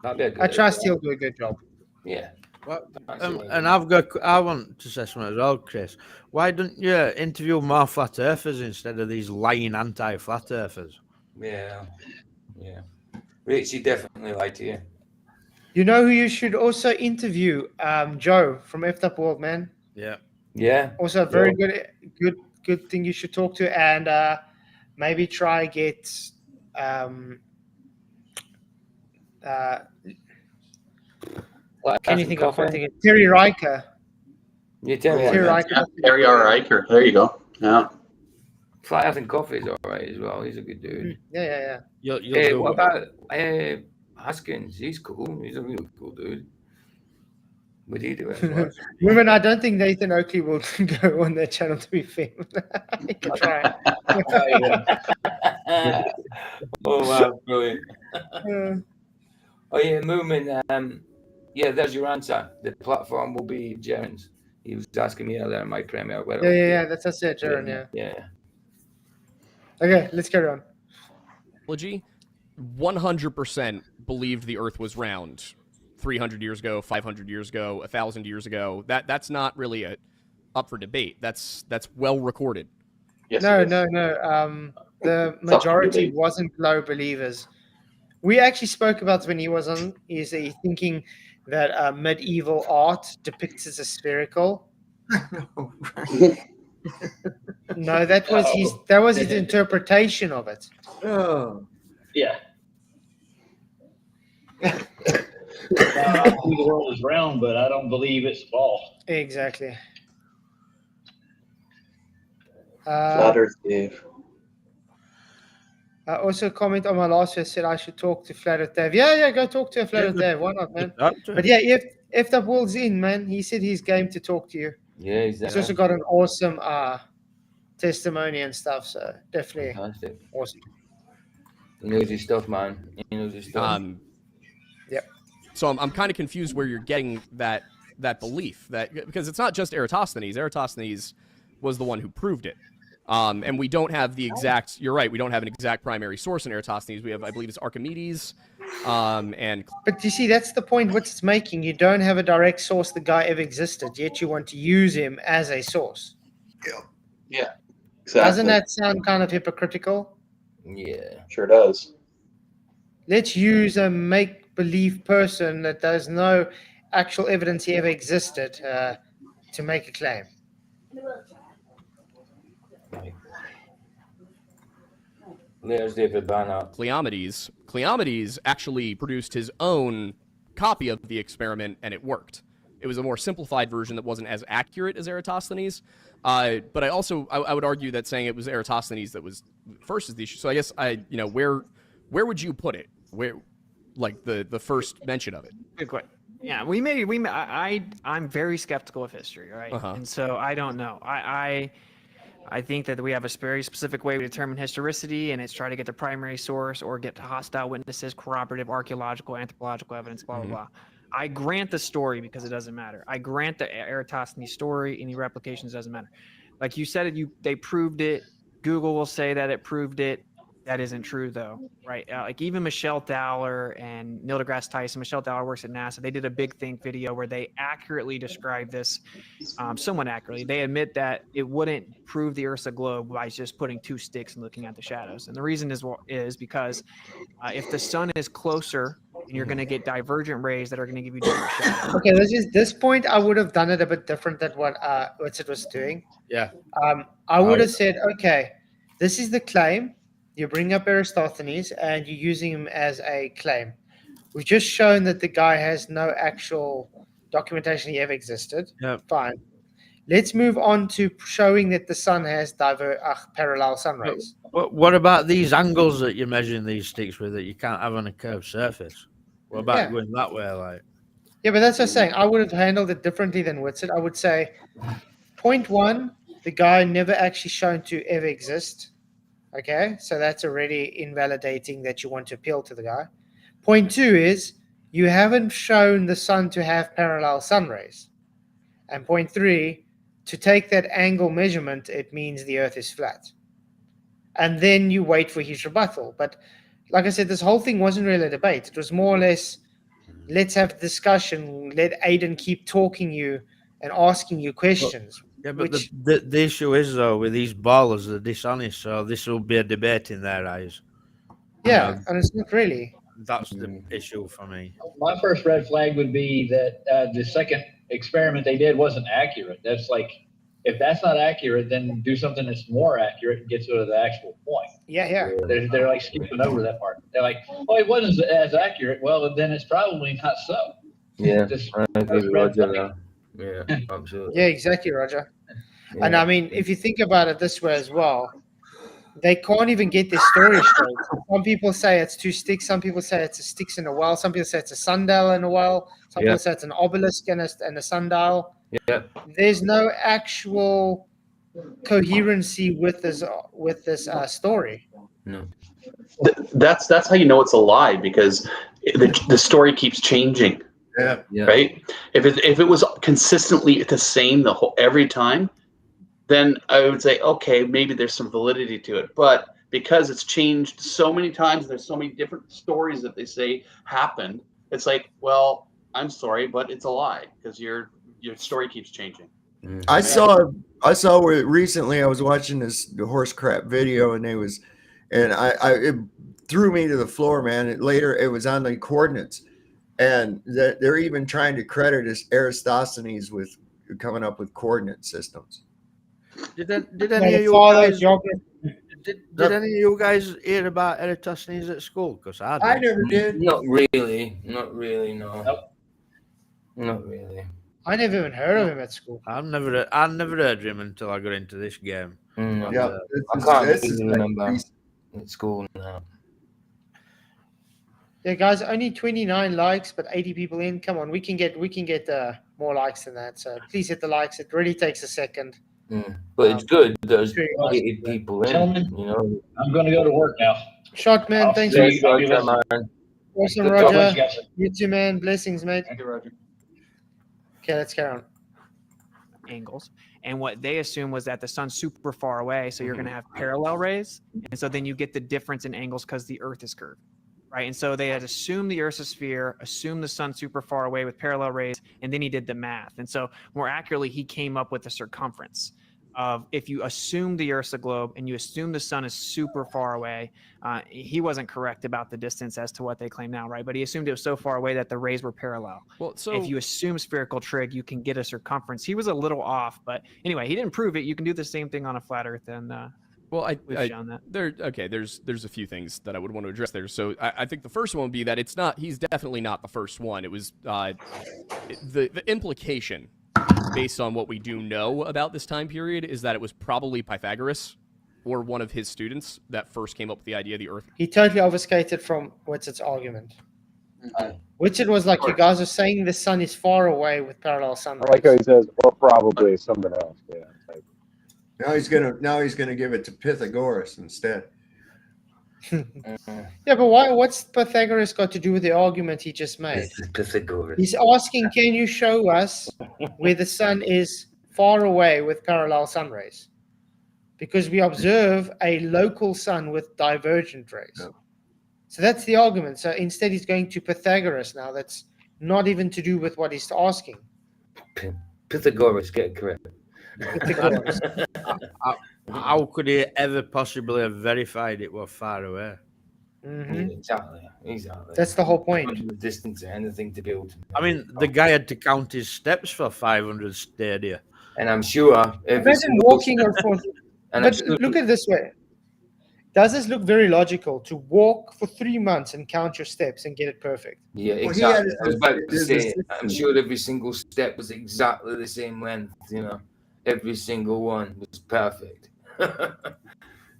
That'd be a good I trust idea. he'll do a good job. Yeah. Well, That's the way and to I want to say something as well, Chris. Why don't you interview more flat earthers instead of these lying anti-flat earthers? Yeah. Yeah. Rich, he definitely lied to you. You know who you should also interview? Joe from Effed Up World, man. Yeah. Yeah. Also a very good thing you should talk to, and maybe try get anything of content. Terry Riker. Yeah, Terry Terry Riker. Riker. Terry R. Riker. There you go. Yeah. Flat Earth and Coffee is all right as well. He's a good dude. Yeah. You'll Hey, do what about Haskins? He's cool. He's a really cool dude. Would he do it? as well? Women, I don't think Nathan Oakley will go on their channel, to be fair. He can try. Oh, wow. Brilliant. Uh, Oh, yeah, Moomin. Yeah, there's your answer. The platform will be Jaren's. He was asking me earlier in my premiere. yeah. That's us, Jaron. Yeah. Yeah. Okay, let's carry on. Technology 100% believed the Earth was round 300 years ago, 500 years ago, 1,000 years ago. That's not really up for debate. That's well recorded. Yes, No. it is. The majority wasn't low believers. We actually spoke about when he was on. Is he thinking that medieval art depicts as a spherical? No, that was his interpretation of it. Oh. Yeah. I think the world is round, but I don't believe it's a ball. Exactly. Flat Earth Dave. Also, comment on my last video said I should talk to Flat Earth Dave. Yeah, go talk to Flat Earth Dave. Why not, man? But yeah, if the World's in, man, he said he's game to talk to you. Yeah, he's He's also got an awesome testimony and stuff. So definitely fantastic. awesome. He knows his stuff, man. He knows his stuff. Yep. So I'm kind of confused where you're getting that belief, because it's not just Eratosthenes. Eratosthenes was the one who proved it. And we don't have the exact. You're right. We don't have an exact primary source in Eratosthenes. We have, I believe, it's Archimedes. And but you see, that's the point. What it's making, you don't have a direct source the guy ever existed, yet you want to use him as a source. Yeah. Exactly. Doesn't that sound kind of hypocritical? Yeah. Sure does. Let's use a make-believe person that there's no actual evidence he ever existed. to make a claim. There's David Banner. Cleomedes actually produced his own copy of the experiment, and it worked. It was a more simplified version that wasn't as accurate as Eratosthenes. But I would argue that saying it was Eratosthenes that was first is the issue. So I guess where would you put it? Where, like the first mention of it? Good question. Yeah, I'm very skeptical of history, right? And so I don't know. I think that we have a very specific way we determine historicity, and it's try to get the primary source or get to hostile witnesses, corroborative, archaeological, anthropological evidence, blah, blah, blah. I grant the story because it doesn't matter. I grant the Eratosthenes story, any replications doesn't matter. Like you said, they proved it. Google will say that it proved it. That isn't true, though, right? Like even Michelle Thaler and Neil deGrasse Tyson, Michelle Thaler works at NASA. They did a Big Think video where they accurately describe this, somewhat accurately. They admit that it wouldn't prove the Earth's a globe by just putting two sticks and looking at the shadows. And the reason is because if the sun is closer, and you're going to get divergent rays that are going to give you different shadows. Okay, this point, I would have done it a bit different than what Witsit was doing. Yeah. I would have said, okay, this is the claim. You bring up Eratosthenes and you're using him as a claim. We've just shown that the guy has no actual documentation he ever existed. Yep. Fine. Let's move on to showing that the sun has parallel sun rays. What about these angles that you're measuring these sticks with that you can't have on a curved surface? What about going that way? Like, yeah, but that's what I'm saying. I would have handled it differently than Witsit. I would say, point one, the guy never actually shown to ever exist. Okay, so that's already invalidating that you want to appeal to the guy. Point two is you haven't shown the sun to have parallel sun rays. And point three, to take that angle measurement, it means the Earth is flat. And then you wait for his rebuttal. But like I said, this whole thing wasn't really a debate. It was more or less, let's have a discussion, let Aidan keep talking you and asking you questions. yeah, but the issue is, though, with these ballers, they're dishonest, so this will be a debate in their eyes. Yeah, and it's not really. That's the issue for me. My first red flag would be that the second experiment they did wasn't accurate. That's like, if that's not accurate, then do something that's more accurate and get to the actual point. Yeah. They're like skipping over that part. They're like, oh, it wasn't as accurate. Well, then it's probably not so. Yeah, Just, I agree with Roger there. Yeah, absolutely. Yeah, exactly, Roger. Yeah. And I mean, if you think about it this way as well, they can't even get their story straight. Some people say it's two sticks. Some people say it's a sticks in a well. Some people say it's a sundial in a well. Some people say it's an obelisk and a sundial. Yeah. There's no actual coherency with this story. No. That's how you know it's a lie, because the story keeps changing. Yeah. Right. If it was consistently the same every time, then I would say, okay, maybe there's some validity to it. But because it's changed so many times, there's so many different stories that they say happened. It's like, well, I'm sorry, but it's a lie because your story keeps changing. I saw where recently I was watching this horse crap video, and it threw me to the floor, man. Later it was on the coordinates, and they're even trying to credit Eratosthenes with coming up with coordinate systems. Did any of you guys hear about Eratosthenes at school? Because I never did. Not really. No. Nope. Not really. I never even heard of him at school. I never heard of him until I got into this game. Yeah, I can't even remember at school now. Yeah, guys, only 29 likes, but 80 people in. Come on, we can get more likes than that. So please hit the likes. It really takes a second. But it's good. There's 80 people in. Gentlemen, You know. I'm going to go to work now. Shot, man. Thanks for Awesome, Good Roger. job, guys. You too, man. Blessings, mate. Thank you, Roger. Okay, let's carry on. Angles. And what they assume was that the sun's super far away, so you're going to have parallel rays. And so then you get the difference in angles because the Earth is curved. Right. And so they had assumed the Earth's a sphere, assumed the sun super far away with parallel rays, and then he did the math. And so more accurately, he came up with the circumference. of if you assume the Earth's a globe and you assume the sun is super far away. He wasn't correct about the distance as to what they claim now, right? But he assumed it was so far away that the rays were parallel. Well, so if you assume spherical trig, you can get a circumference. He was a little off, but anyway, he didn't prove it. You can do the same thing on a flat Earth, and well, we've shown that. There's a few things that I would want to address there. So I think the first one would be that it's not. He's definitely not the first one. It was the implication, based on what we do know about this time period, is that it was probably Pythagoras or one of his students that first came up with the idea of the Earth. He totally obfuscated from Witsit's argument. Witsit was like, you guys are saying the sun is far away with parallel sun rays. I like how he says, or probably something else. Yeah. Like, Now he's gonna give it to Pythagoras instead. Yeah, but why? What's Pythagoras got to do with the argument he just made? Pythagoras. He's asking, can you show us where the sun is far away with parallel sun rays? Because we observe a local sun with divergent rays. No. So that's the argument. So instead, he's going to Pythagoras now. That's not even to do with what he's asking. Pythagoras, get it correct. Pythagoras. How could he ever possibly have verified it was far away? Mhm. Exactly. That's the whole point. The distance or anything to build. I mean, the guy had to count his steps for 500 stadia. And I'm sure Imagine walking or for. But look at it this way. Does this look very logical to walk for 3 months and count your steps and get it perfect? Yeah, Well, exactly. I was about to there's say, a I'm sure every single step was exactly the same length, Every single one was perfect.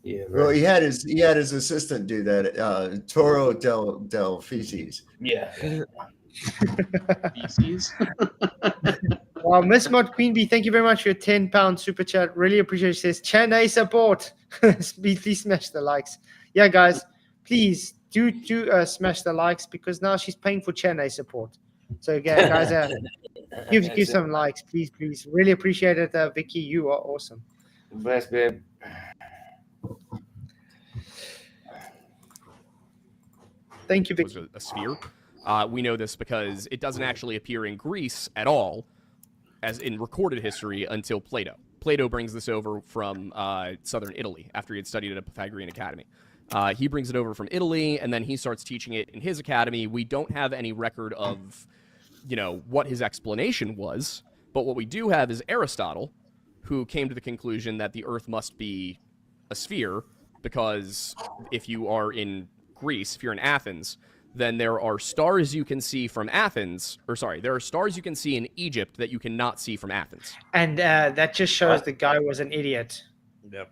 Yeah. Right. Well, he had his assistant do that. Toro del Feces. Yeah. Feces. Well, Miss Mod Queen Bee, thank you very much for your £10 super chat. Really appreciate it. She says, Chennai support. Please smash the likes. Yeah, guys, please do smash the likes because now she's paying for Chennai support. So again, guys, give some likes, please. Really appreciate it, Vicky. You are awesome. Bless, babe. Thank you, Was Vicky. a sphere. We know this because it doesn't actually appear in Greece at all, as in recorded history, until Plato. Plato brings this over from southern Italy after he had studied at a Pythagorean academy. He brings it over from Italy, and then he starts teaching it in his academy. We don't have any record of, what his explanation was, but what we do have is Aristotle, who came to the conclusion that the Earth must be a sphere, because if you are in Greece, if you're in Athens, then there are stars you can see from Athens, there are stars you can see in Egypt that you cannot see from Athens. And that just shows the guy was an idiot. Yep.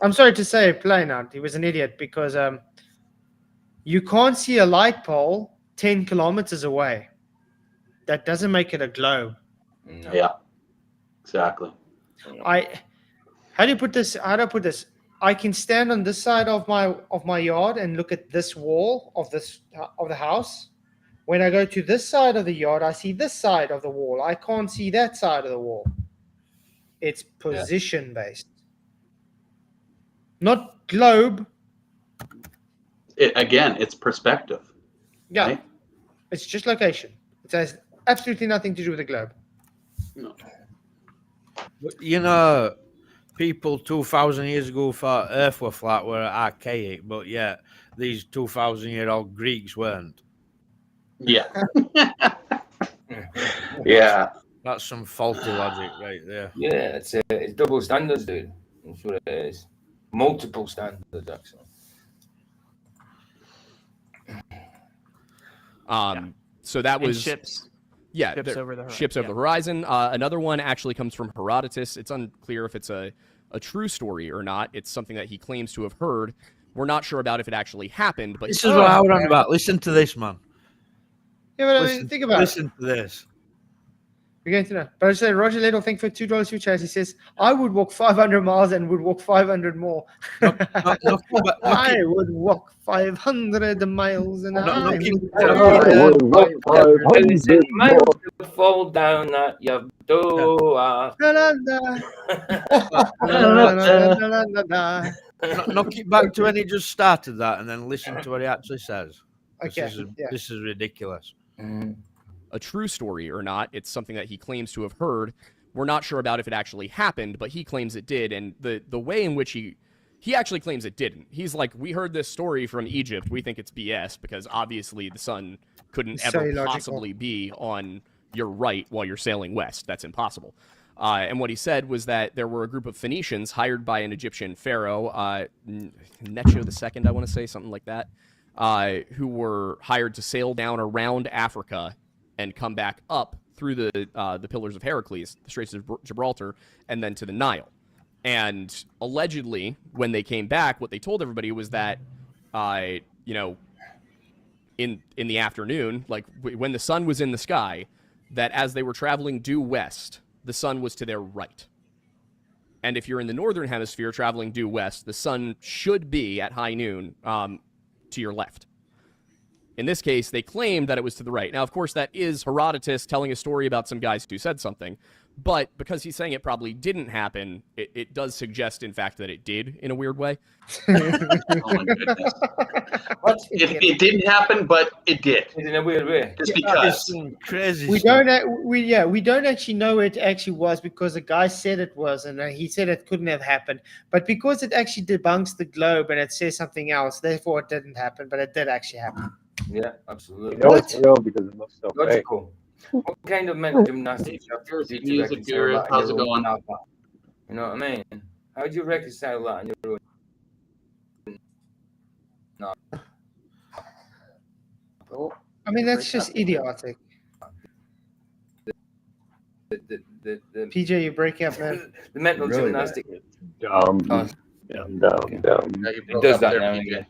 I'm sorry to say, plain out, he was an idiot because you can't see a light pole 10 kilometers away. That doesn't make it a globe. No. Yeah, exactly. How do I put this? I can stand on this side of my yard and look at this wall of the house. When I go to this side of the yard, I see this side of the wall. I can't see that side of the wall. It's position based, not globe. It's perspective. Yeah, right? It's just location. It has absolutely nothing to do with the globe. No. People 2,000 years ago thought Earth were flat, were archaic, but yet these 2,000-year-old Greeks weren't. Yeah. Yeah. That's some faulty logic right there. Yeah, it's double standards, dude. That's what it is. Multiple standards, actually. So that And was ships. Yeah, Ships over the horizon. ships over the horizon. Another one actually comes from Herodotus. It's unclear if it's a true story or not. It's something that he claims to have heard. We're not sure about if it actually happened, but This is what I was on about. Listen to this, man. Yeah, but I mean, think about it. Listen to this. We're going to know. But I say Roger Little, thank you for $2 super chat. He says, I would walk 500 miles and would walk 500 more. I would walk 500 miles an hour. Fall down at your door. Knock it back to when he just started that and then listen to what he actually says. Okay, This is ridiculous. a true story or not. It's something that he claims to have heard. We're not sure about if it actually happened, but he claims it did. And the way in which he actually claims it didn't. He's like, we heard this story from Egypt. We think it's BS because obviously the sun couldn't It's ever so illogical. possibly be on your right while you're sailing west. That's impossible. And what he said was that there were a group of Phoenicians hired by an Egyptian pharaoh, Necho II, I want to say, something like that, who were hired to sail down around Africa and come back up through the Pillars of Heracles, the Straits of Gibraltar, and then to the Nile. And allegedly, when they came back, what they told everybody was that, in the afternoon, like when the sun was in the sky, that as they were traveling due west, the sun was to their right. And if you're in the northern hemisphere traveling due west, the sun should be at high noon to your left. In this case, they claimed that it was to the right. Now, of course, that is Herodotus telling a story about some guys who said something. But because he's saying it probably didn't happen, it does suggest, in fact, that it did in a weird way. Oh my goodness. It didn't happen, but it did. In a weird way. Just because. Crazy. We stuff. we don't actually know it actually was because the guy said it was, and he said it couldn't have happened. But because it actually debunks the globe and it says something else, therefore it didn't happen, but it did actually happen. Yeah, absolutely. You know it's real because it looks so fake. Logical. What kind of mental gymnastics You're a do you music reconcile guru. that in How's it your own going? alpha? You know what I mean? How do you reconcile that in your own? No. I mean, that's just idiotic. The PJ, you break up, man. the mental Really gymnastic. Dumb. Oh, Dumb. Yeah, you it broke does up that there, now and PJ. again.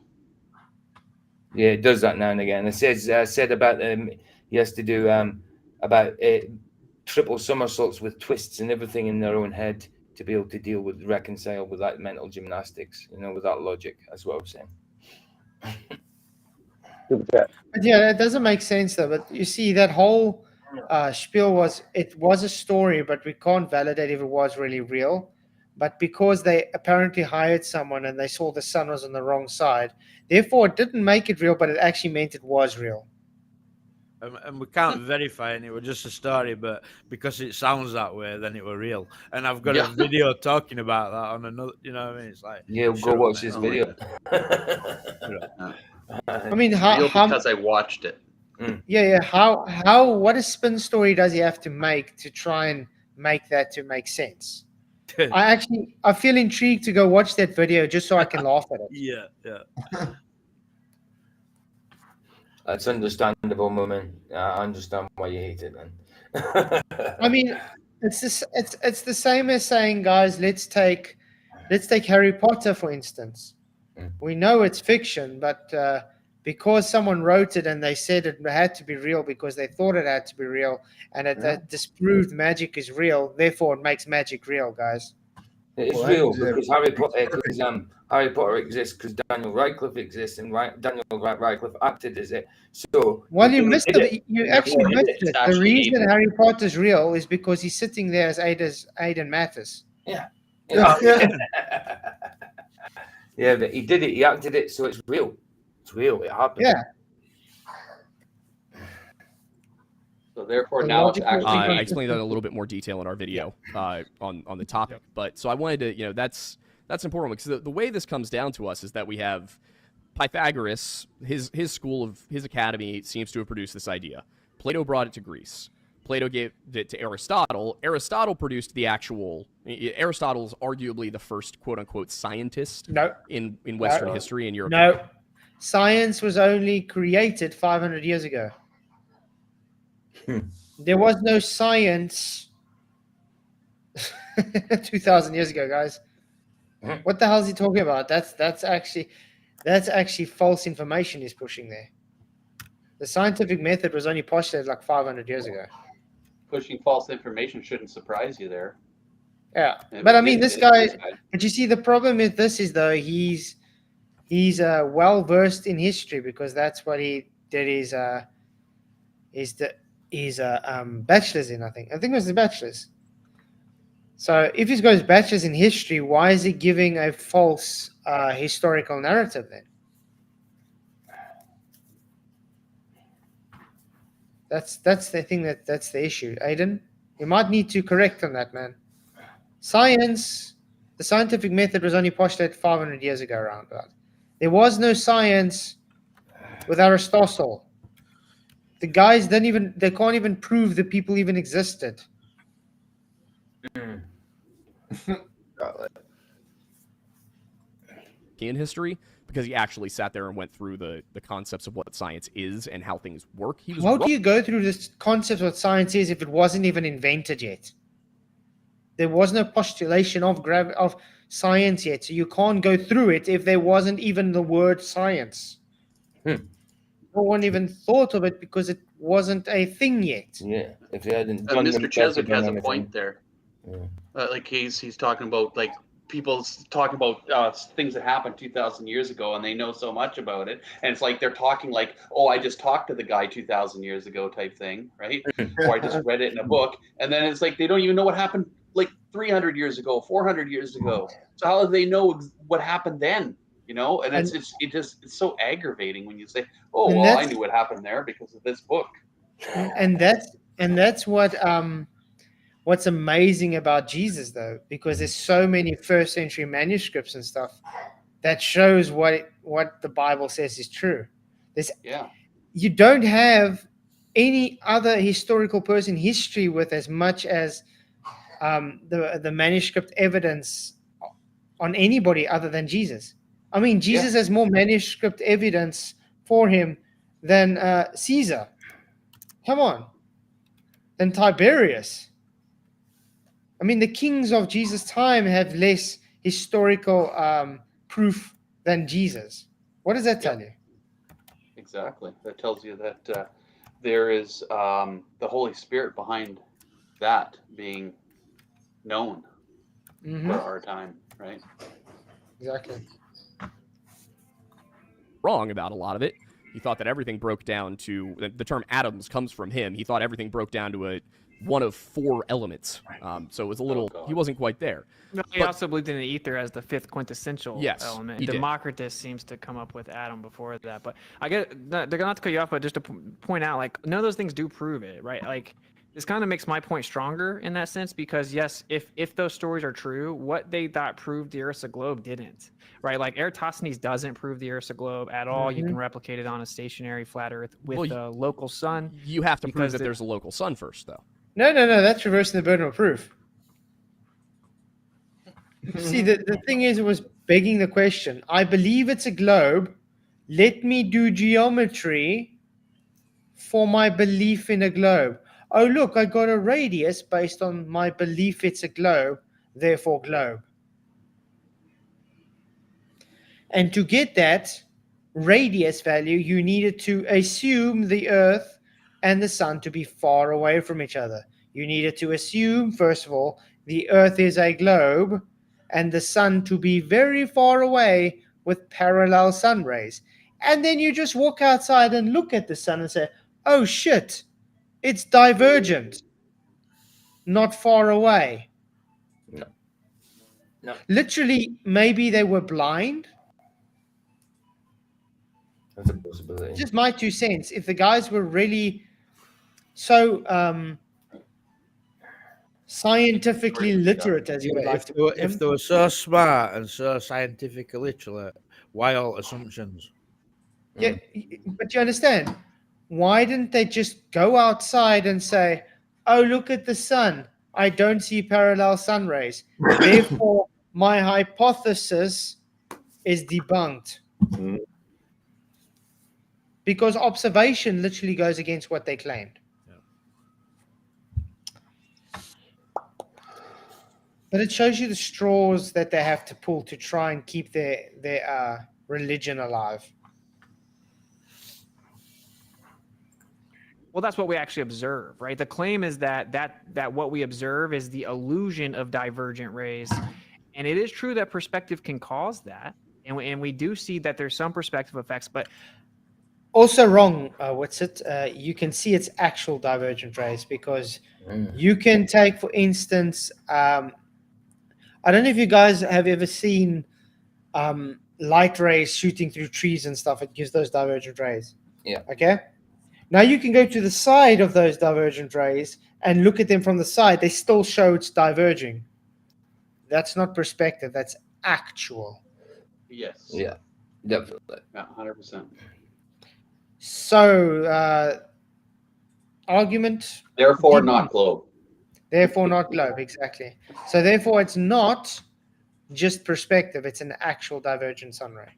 Yeah, it does that now and again. It said about he has to do about triple somersaults with twists and everything in their own head to be able to deal with reconcile with that mental gymnastics. With that logic. That's what I was saying. But yeah, that doesn't make sense though. But you see, that whole spiel was a story, but we can't validate if it was really real. But because they apparently hired someone and they saw the sun was on the wrong side, therefore it didn't make it real, but it actually meant it was real. And we can't verify it. It was just a story, but because it sounds that way, then it were real. And I've got a video talking about that on another. You know what I mean? It's like Go watch this video. I mean, Real because I watched it. Yeah. What a spin story does he have to make to try and make that to make sense? I feel intrigued to go watch that video just so I can laugh at it. Yeah. That's understandable, Moomin. I understand why you hate it, then. I mean, it's the same as saying, guys, let's take Harry Potter for instance. We know it's fiction, but because someone wrote it and they said it had to be real because they thought it had to be real, and it disproved magic is real, therefore it makes magic real, guys. It's real because Harry Potter exists because Daniel Radcliffe exists, and Daniel Radcliffe acted as it. So you missed it. You actually missed it. The reason Harry Potter is real is because he's sitting there as Aidan Mathis. Yeah, but he did it. He acted it, so it's real. It's real. It happened. Yeah. So therefore, now it's actually. I explained that in a little bit more detail in our video on the topic. But so I wanted to, that's important because the way this comes down to us is that we have Pythagoras, his school of his academy seems to have produced this idea. Plato brought it to Greece. Plato gave it to Aristotle. Aristotle produced the actual. Aristotle's arguably the first quote unquote scientist in Western history in Europe. No, science was only created 500 years ago. There was no science 2,000 years ago, guys. What the hell is he talking about? That's actually false information he's pushing there. The scientific method was only postulated like 500 years ago. Pushing false information shouldn't surprise you there. Yeah, but I mean, this guy. But you see, the problem with this is though he's well versed in history because that's what he did his bachelor's in. I think it was his bachelor's. So if he's got his bachelor's in history, why is he giving a false historical narrative then? That's the thing that's the issue. Aidan, you might need to correct on that, man. Science, the scientific method was only postulated 500 years ago, around about. There was no science with Aristotle. The guys they can't even prove that people even existed. In history, because he actually sat there and went through the concepts of what science is and how things work. He was How wrong. do you go through this concept of what science is if it wasn't even invented yet? There was no postulation of science yet, so you can't go through it if there wasn't even the word science. No one even thought of it because it wasn't a thing yet. Yeah, if they hadn't done Mr. themselves Cheswick done has a anything. point there. Yeah. Like he's talking about like people talking about things that happened 2,000 years ago, and they know so much about it, and it's like they're talking like, oh, I just talked to the guy 2,000 years ago type thing, right? Or I just read it in a book, and then it's like they don't even know what happened like 300 years ago, 400 years ago. So how do they know what happened then? You know, and it's so aggravating when you say, oh, well, I knew what happened there because of this book. And that's what's amazing about Jesus, though, because there's so many first century manuscripts and stuff that shows what the Bible says is true. You don't have any other historical person in history with as much as the manuscript evidence on anybody other than Jesus. I mean, Jesus has more manuscript evidence for him than Caesar. Come on. Than Tiberius. I mean, the kings of Jesus' time have less historical proof than Jesus. What does that tell you? Exactly. That tells you that there is the Holy Spirit behind that being known for our time, right? Exactly. Wrong about a lot of it. He thought that everything broke down to the term atoms comes from him. He thought everything broke down to one of four elements. So it was a little. He wasn't quite there. No, he also believed in the ether as the fifth quintessential element. He did. Democritus seems to come up with atom before that. But I get they're not to cut you off, but just to point out, like, none of those things do prove it, right? Like, this kind of makes my point stronger in that sense because yes, if those stories are true, what they thought proved the Earth's a globe didn't, right? Like Eratosthenes doesn't prove the Earth's a globe at all. You can replicate it on a stationary flat Earth with a local sun. You have to prove that there's a local sun first, though. No, that's reversing the burden of proof. See, the thing is, it was begging the question. I believe it's a globe. Let me do geometry for my belief in a globe. Oh, look, I got a radius based on my belief it's a globe, therefore globe. And to get that radius value, you needed to assume the Earth and the Sun to be far away from each other. You needed to assume, first of all, the Earth is a globe and the Sun to be very far away with parallel sun rays. And then you just walk outside and look at the Sun and say, oh shit, it's divergent, not far away. No. Literally, maybe they were blind. That's a possibility. Just my 2 cents. If the guys were really so scientifically literate, as you would like to put them, if they were so smart and so scientifically literate, why all assumptions? Yeah, but you understand, why didn't they just go outside and say, oh, look at the sun, I don't see parallel sun rays, therefore my hypothesis is debunked? Because observation literally goes against what they claimed. But it shows you the straws that they have to pull to try and keep their religion alive. Well, that's what we actually observe, right? The claim is that what we observe is the illusion of divergent rays, and it is true that perspective can cause that, and we do see that there's some perspective effects, but also wrong, Witsit. You can see its actual divergent rays because you can take, for instance, I don't know if you guys have ever seen light rays shooting through trees and stuff. It gives those divergent rays. Yeah. Okay. Now you can go to the side of those divergent rays and look at them from the side. They still show it's diverging. That's not perspective. That's actual. Yes. Yeah, definitely. Yeah, 100%. So, argument. Therefore, debunked. not globe. Therefore, not globe. Exactly. So, therefore, it's not just perspective. It's an actual divergent sun ray.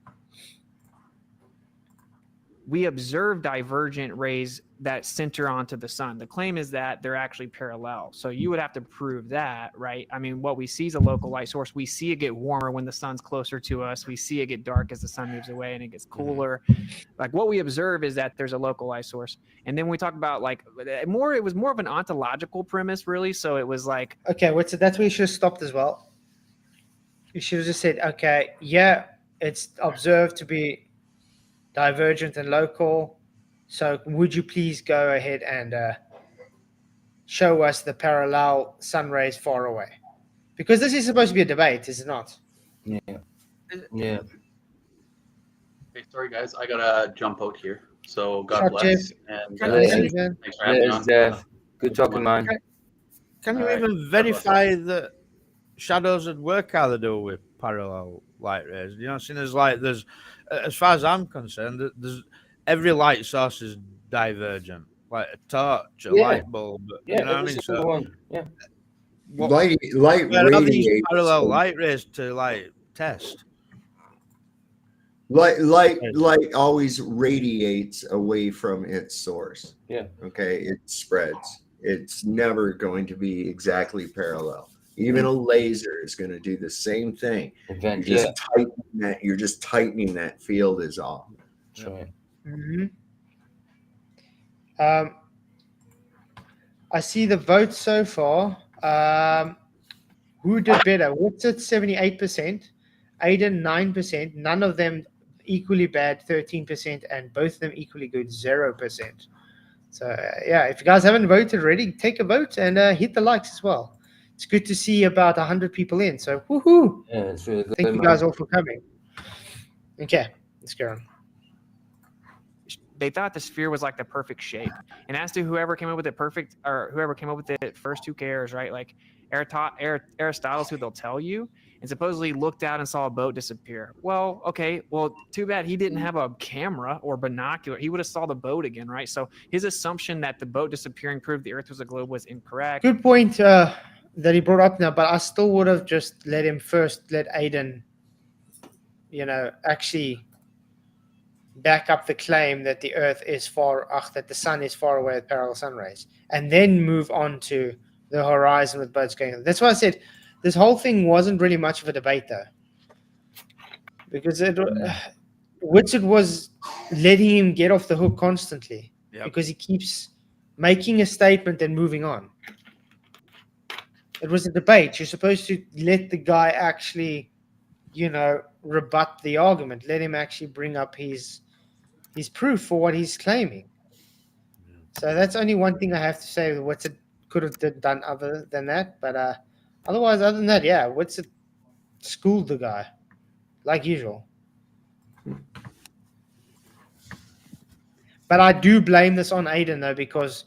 We observe divergent rays that center onto the sun. The claim is that they're actually parallel. So you would have to prove that, right? I mean, what we see is a local light source. We see it get warmer when the sun's closer to us. We see it get dark as the sun moves away and it gets cooler. Like what we observe is that there's a local light source. And then we talk about like it was more of an ontological premise, really. So it was like, okay, that's where you should have stopped as well. You should have just said, okay, yeah, it's observed to be divergent and local. So would you please go ahead and show us the parallel sun rays far away? Because this is supposed to be a debate, is it not? Yeah. Yeah. Okay, sorry guys, I gotta jump out here. So God Shot, bless. Jeff. And Thanks for having me on. Jeff. Good talking, man. Can you All right. even verify that shadows would work how they do with parallel light rays? You know, seeing as like there's, as far as I'm concerned, there's every light source is divergent, like a torch, a light bulb. Yeah, you know what I mean? So, one. Yeah. Light where are these radiates. parallel light rays to like test? Light always radiates away from its source. Yeah. Okay, it spreads. It's never going to be exactly parallel. Even a laser is going to do the same thing. You're just tightening that field is all. That's right. Mm-hmm. I see the votes so far. Who did better? Witsit 78%, Aidan 9%, none of them equally bad 13%, and both of them equally good 0%. So yeah, if you guys haven't voted already, take a vote and hit the likes as well. It's good to see about 100 people in. So woohoo! Yeah, it's really good. Thank you guys all for coming. Okay, let's go on. they thought the sphere was like the perfect shape. And as to whoever came up with it perfect, or whoever came up with it first, who cares, right? Like Aristotle's who they'll tell you, and supposedly looked out and saw a boat disappear. Well, okay, well, too bad he didn't have a camera or binocular. He would have saw the boat again, right? So his assumption that the boat disappearing proved the Earth was a globe was incorrect. Good point that he brought up now, but I still would have just let Aidan, actually back up the claim that the Earth is that the sun is far away with parallel sun rays, and then move on to the horizon with boats going on. That's why I said this whole thing wasn't really much of a debate, though, because Witsit was letting him get off the hook constantly because he keeps making a statement and moving on. It was a debate. You're supposed to let the guy actually, rebut the argument. Let him actually bring up his proof for what he's claiming. So that's only one thing I have to say. Witsit could have done other than that, but other than that, Witsit schooled the guy like usual. But I do blame this on Aidan though, because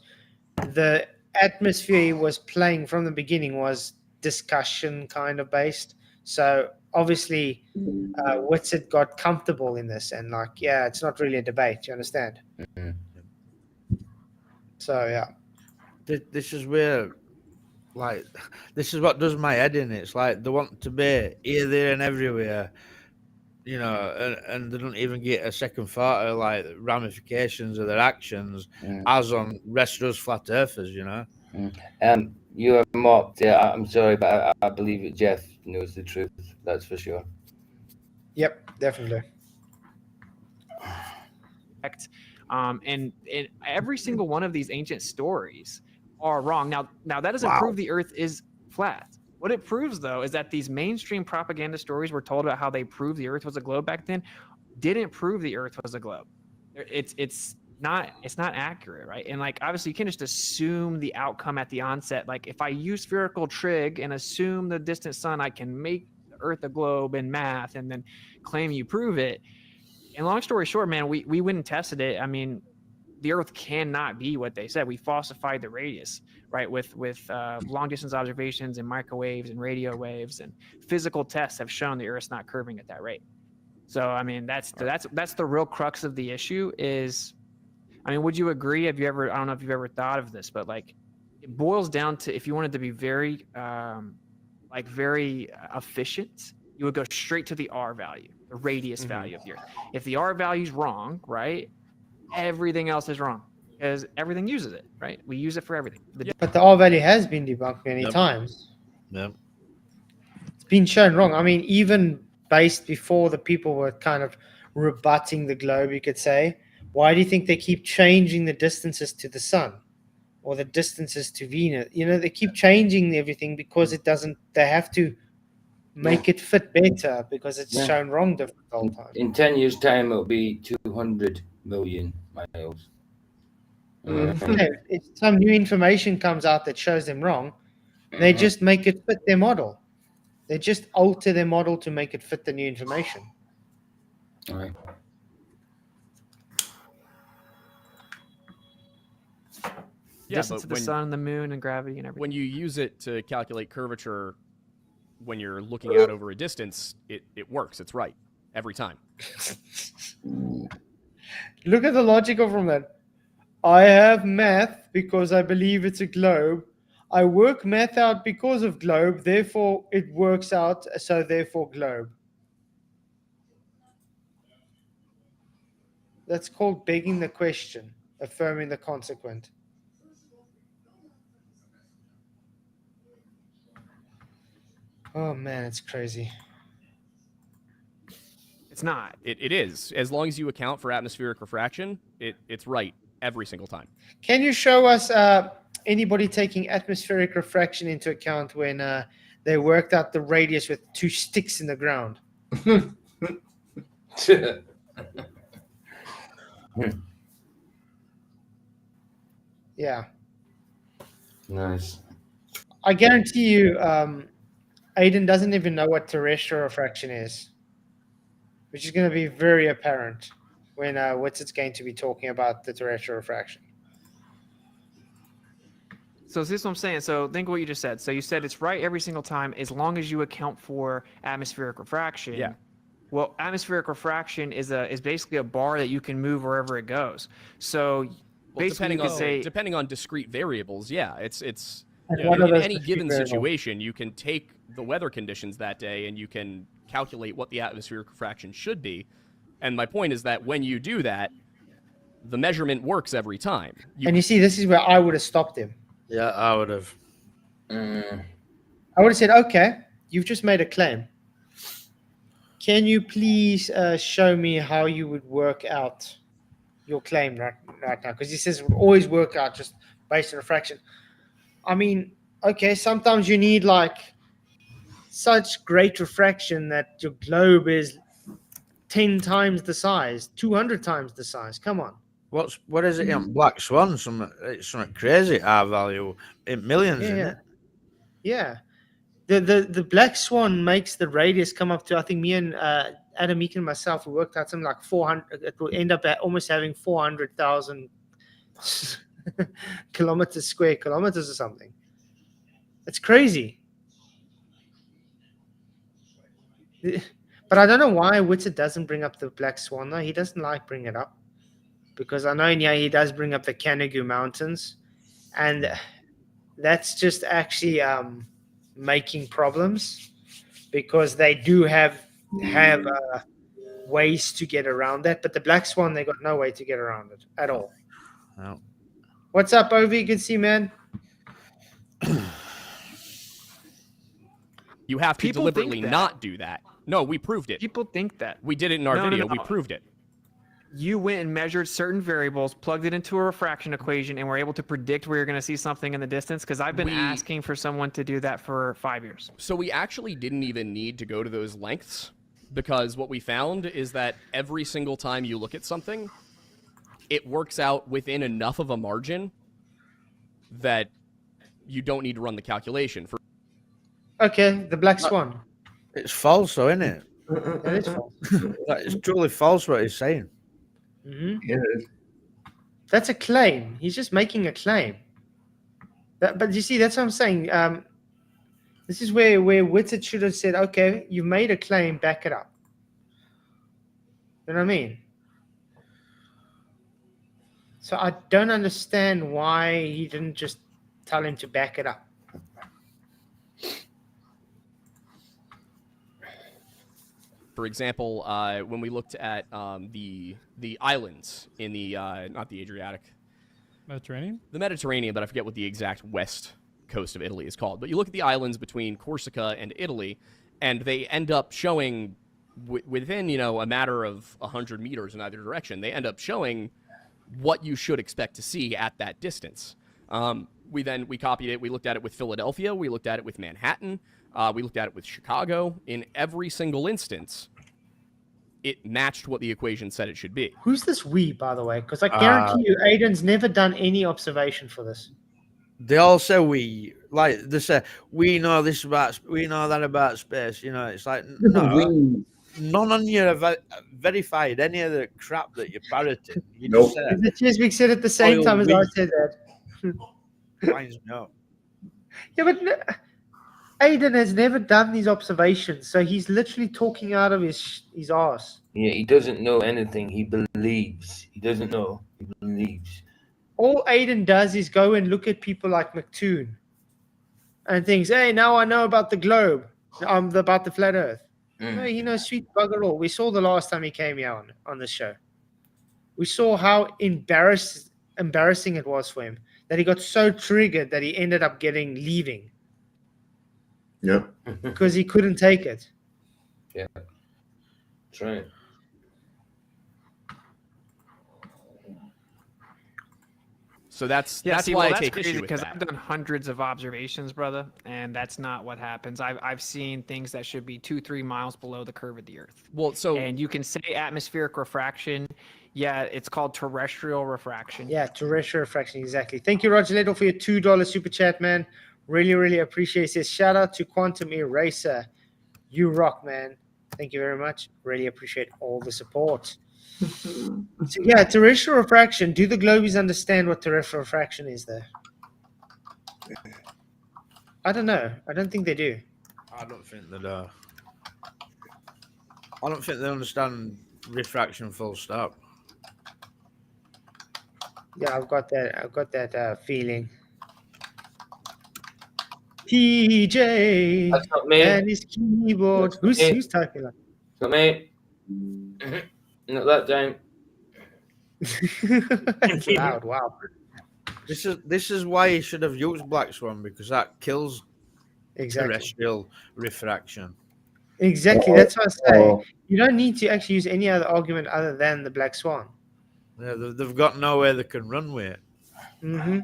the atmosphere he was playing from the beginning was discussion kind of based. So obviously Witsit got comfortable in this and it's not really a debate. You understand? Mm-hmm. So yeah. This is where, this is what does my head in. It's like they want to be here, there, and everywhere, and they don't even get a second thought of ramifications of their actions, as on rest of us flat earthers, You are mocked. Yeah, I'm sorry, but I believe that Jeff knows the truth. That's for sure. Yep, definitely. And every single one of these ancient stories are wrong. Now that doesn't prove the Earth is flat. What it proves, though, is that these mainstream propaganda stories were told about how they proved the Earth was a globe back then didn't prove the Earth was a globe. It's not accurate, right? And obviously you can't just assume the outcome at the onset. If I use spherical trig and assume the distant sun, I can make the Earth a globe in math and then claim you prove it. And long story short, man, we went and tested it. I mean, the Earth cannot be what they said. We falsified the radius, right? With long distance observations and microwaves and radio waves, and physical tests have shown the Earth's not curving at that rate. So I mean, that's the real crux of the issue. Is, I mean, would you agree? Have you ever? I don't know if you've ever thought of this, but like, it boils down to, if you wanted to be very very efficient, you would go straight to the R value, the radius value of the Earth. If the R value is wrong, right, everything else is wrong, because everything uses it, right? We use it for everything. But the R value has been debunked many times. Yep. It's been shown wrong. I mean, even based before the people were kind of rebutting the globe, you could say, why do you think they keep changing the distances to the sun or the distances to Venus? You know, they keep changing everything because it doesn't, they have to make it fit better because it's shown wrong the whole time. In 10 years' time, it'll be 200 million miles. If some new information comes out that shows them wrong, they just make it fit their model. They just alter their model to make it fit the new information. All right. Yeah, Distance to the sun, the moon, and gravity, and everything. When you use it to calculate curvature, when you're looking out over a distance, it works. It's right every time. Look at the logic from that. I have math because I believe it's a globe. I work math out because of globe, therefore it works out, so therefore globe. That's called begging the question, affirming the consequent. Oh man, it's crazy. It's not. It is. As long as you account for atmospheric refraction, it's right every single time. Can you show us anybody taking atmospheric refraction into account when they worked out the radius with 2 sticks in the ground? Yeah. Nice. I guarantee you, Aidan doesn't even know what terrestrial refraction is, which is going to be very apparent when Witsit's going to be talking about the terrestrial refraction. So this is what I'm saying. So think what you just said. So you said it's right every single time as long as you account for atmospheric refraction. Yeah. Well, atmospheric refraction is basically a bar that you can move wherever it goes. So basically, depending on discrete variables, yeah, it's And you know, what are in those any discrete given variables? situation, you can take the weather conditions that day and you can calculate what the atmospheric refraction should be. And my point is that when you do that, the measurement works every time. And you see, this is where I would have stopped him. Yeah, I would have. I would have said, okay, you've just made a claim. Can you please show me how you would work out your claim right now? Because he says always work out just based on refraction. I mean, okay, sometimes you need like such great refraction that your globe is 10 times the size, 200 times the size. Come on. What is it in Black Swan? It's something crazy. R value in millions, isn't it? Yeah. The Black Swan makes the radius come up to, I think me and Adam Meek and myself, we worked out something like 400. It will end up at almost having 400,000 square kilometers or something. It's crazy. But I don't know why Witsit doesn't bring up the Black Swan though. He doesn't like bringing it up. Because I know he does bring up the Canigo Mountains. And that's just actually making problems because they do have ways to get around that. But the Black Swan, they got no way to get around it at all. No. What's up, Ovi? Good to see you, man. You have to People deliberately think that. not do that. No, we proved it. People think that. We did it in our No, no, video. no. We proved it. You went and measured certain variables, plugged it into a refraction equation, and were able to predict where you're going to see something in the distance? Because I've been asking for someone to do that for 5 years. So we actually didn't even need to go to those lengths because what we found is that every single time you look at something, it works out within enough of a margin that you don't need to run the calculation. Okay, the Black Swan. It's false, though, isn't it? That is false. It's truly false what he's saying. Mm-hmm. It is. That's a claim. He's just making a claim. But you see, that's what I'm saying. This is where Witsit should have said, okay, you've made a claim, back it up. You know what I mean? So I don't understand why he didn't just tell him to back it up. For example, when we looked at the islands in the not the Adriatic, Mediterranean? the Mediterranean, but I forget what the exact west coast of Italy is called. But you look at the islands between Corsica and Italy, and they end up showing within a matter of 100 meters in either direction. They end up showing what you should expect to see at that distance. We copied it. We looked at it with Philadelphia. We looked at it with Manhattan. We looked at it with Chicago. In every single instance, it matched what the equation said it should be. Who's this we, by the way? Because I guarantee you, Aidan's never done any observation for this. They all say we, like they say, we know this about, we know that about space. It's like, no, none of you have verified any of the crap that you're parroting. You Nope. just said, The Chesapeake said at the same time as I said that. Mine's no. Yeah, but Aidan has never done these observations, so he's literally talking out of his ass. Yeah, he doesn't know anything. He believes. He doesn't know. He believes. All Aidan does is go and look at people like McToon and thinks, hey, now I know about the globe, about the flat earth. No, he knows sweet bugger all. We saw the last time he came here on this show. We saw how embarrassing it was for him, that he got so triggered that he ended up leaving. Yep. Because he couldn't take it. Yeah. That's right. So that's that's why I that's take crazy issue with because that. I've done hundreds of observations, brother, and that's not what happens. I've seen things that should be 2-3 miles below the curve of the Earth. Well, so and you can say atmospheric refraction. Yeah, it's called terrestrial refraction. Yeah, terrestrial refraction, exactly. Thank you, Roger Little, for your $2 super chat, man. Really, really appreciate this. Shout out to Quantum Eraser. You rock, man. Thank you very much. Really appreciate all the support. So, yeah, terrestrial refraction. Do the globies understand what terrestrial refraction is there? I don't know. I don't think they do. I don't think they do. I don't think they understand refraction full stop. Yeah, I've got that feeling. TJ That's not me. and his keyboard. Who's typing like? It's not me. Not that time. It's loud. Wow. This is why you should have used Black Swan, because that kills terrestrial refraction. Exactly. That's what I say. You don't need to actually use any other argument other than the Black Swan. Yeah, they've got nowhere they can run with it. Mm-hmm.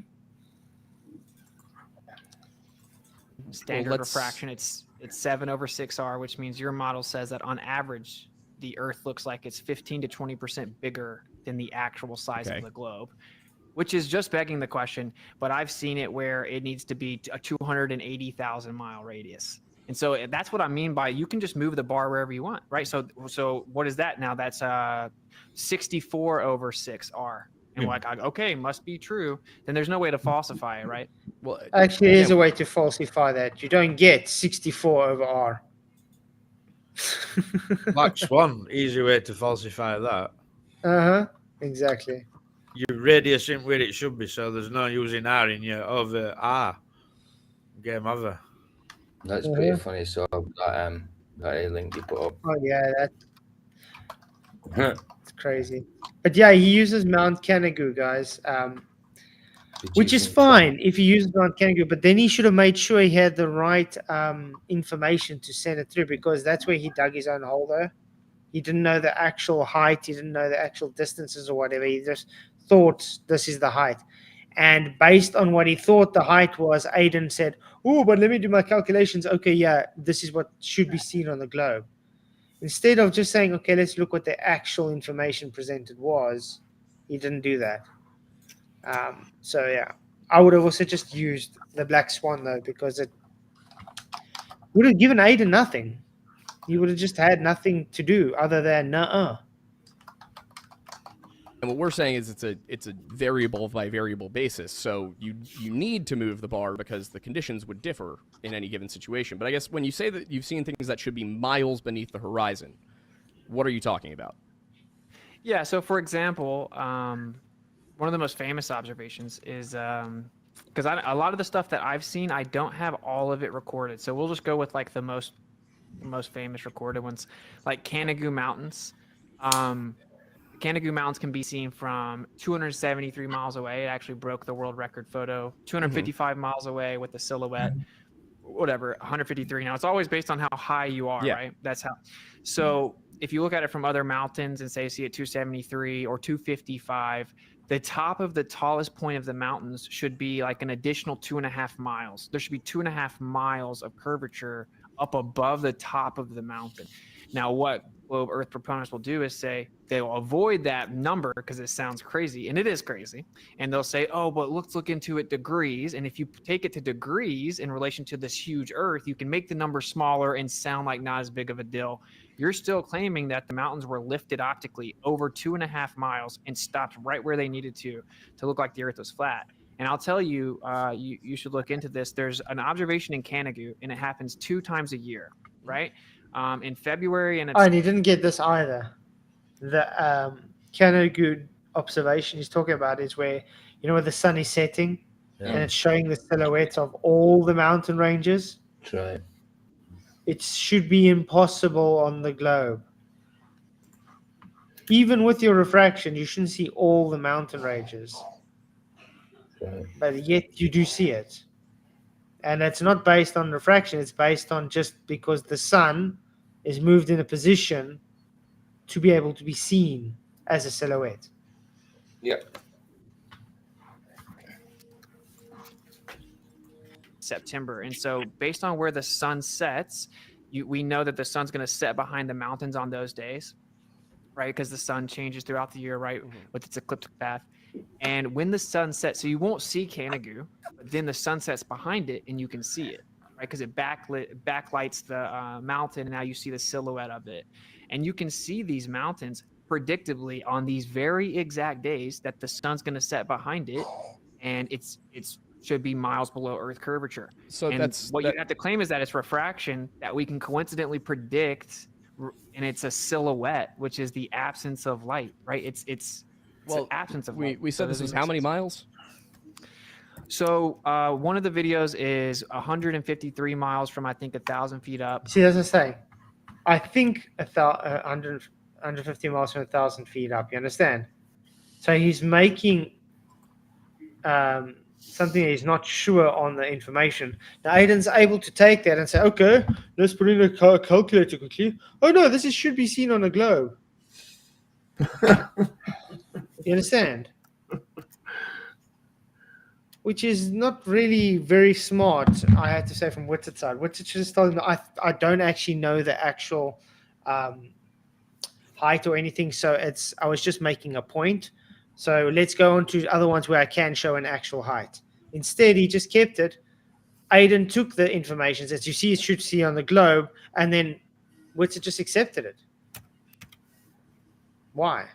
Standard refraction, it's 7/6R, which means your model says that on average, the Earth looks like it's 15 to 20% bigger than the actual size of the globe, which is just begging the question. But I've seen it where it needs to be a 280,000 mile radius. And so that's what I mean by you can just move the bar wherever you want, right? So what is that now? That's 64/6R. And like, okay, must be true. Then there's no way to falsify it, right? Well, actually, there's a way to falsify that. You don't get 64/R. Black Swan, easy way to falsify that. Exactly. Your radius isn't where it should be, so there's no using R in your over R. Game over. That's pretty funny. So that link you put up. Oh yeah, that's crazy. But yeah, he uses Mount Canigo, guys, which is fine if he uses Mount Canigo. But then he should have made sure he had the right information to send it through, because that's where he dug his own hole. Though he didn't know the actual height, he didn't know the actual distances or whatever. He just thought this is the height. And based on what he thought the height was, Aidan said, oh, but let me do my calculations. Okay, yeah, this is what should be seen on the globe. Instead of just saying, okay, let's look what the actual information presented was, he didn't do that. So, yeah, I would have also just used the Black Swan, though, because it would have given Aidan nothing. He would have just had nothing to do other than, nuh-uh. And what we're saying is it's a variable by variable basis. So you need to move the bar because the conditions would differ in any given situation. But I guess when you say that you've seen things that should be miles beneath the horizon, what are you talking about? Yeah. So, for example, one of the most famous observations is because a lot of the stuff that I've seen, I don't have all of it recorded. So we'll just go with like the most famous recorded ones, like Canigo Mountains. Canigo Mountains can be seen from 273 miles away. It actually broke the world record photo. 255 miles away with the silhouette, whatever, 153. Now, it's always based on how high you are, right? That's how. So if you look at it from other mountains and say see at 273 or 255, the top of the tallest point of the mountains should be like an additional 2.5 miles. There should be 2.5 miles of curvature up above the top of the mountain. Now, what globe Earth proponents will do is say they'll avoid that number because it sounds crazy, and it is crazy. And they'll say, oh, but let's look into it degrees. And if you take it to degrees in relation to this huge Earth, you can make the number smaller and sound like not as big of a deal. You're still claiming that the mountains were lifted optically over 2.5 miles and stopped right where they needed to look like the Earth was flat. And I'll tell you, you should look into this. There's an observation in Canigo, and it happens 2 times a year, right? In February, and and he didn't get this either. The Canigo observation he's talking about is where, you know, where the sun is setting and it's showing the silhouettes of all the mountain ranges. That's right. It should be impossible on the globe. Even with your refraction, you shouldn't see all the mountain ranges. Right. But yet you do see it. And it's not based on refraction, it's based on just because the sun is moved in a position to be able to be seen as a silhouette. Yep. September. And so based on where the sun sets, we know that the sun's going to set behind the mountains on those days, right? Because the sun changes throughout the year, right? With its ecliptic path. And when the sun sets, so you won't see Canigo, but then the sun sets behind it and you can see it, right? Because it backlights the mountain, and now you see the silhouette of it. And you can see these mountains predictably on these very exact days that the sun's going to set behind it, and it's should be miles below Earth curvature. So and you have to claim is that it's refraction that we can coincidentally predict, and it's a silhouette, which is the absence of light, right? It's an absence of light. We said this is how many miles? So one of the videos is 153 miles from, I think, 1,000 feet up. See, as I say, I think 150 miles from 1,000 feet up. You understand? So he's making something that he's not sure on the information. Now, Aidan's able to take that and say, okay, let's put in a calculator quickly. Oh, no, this should be seen on a globe. You understand? Which is not really very smart, I have to say, from Witsit's side. Witsit just told him I don't actually know the actual height or anything, so I was just making a point. So let's go on to other ones where I can show an actual height. Instead, he just kept it. Aidan took the information, as you see, it should see on the globe, and then Witsit just accepted it. Why?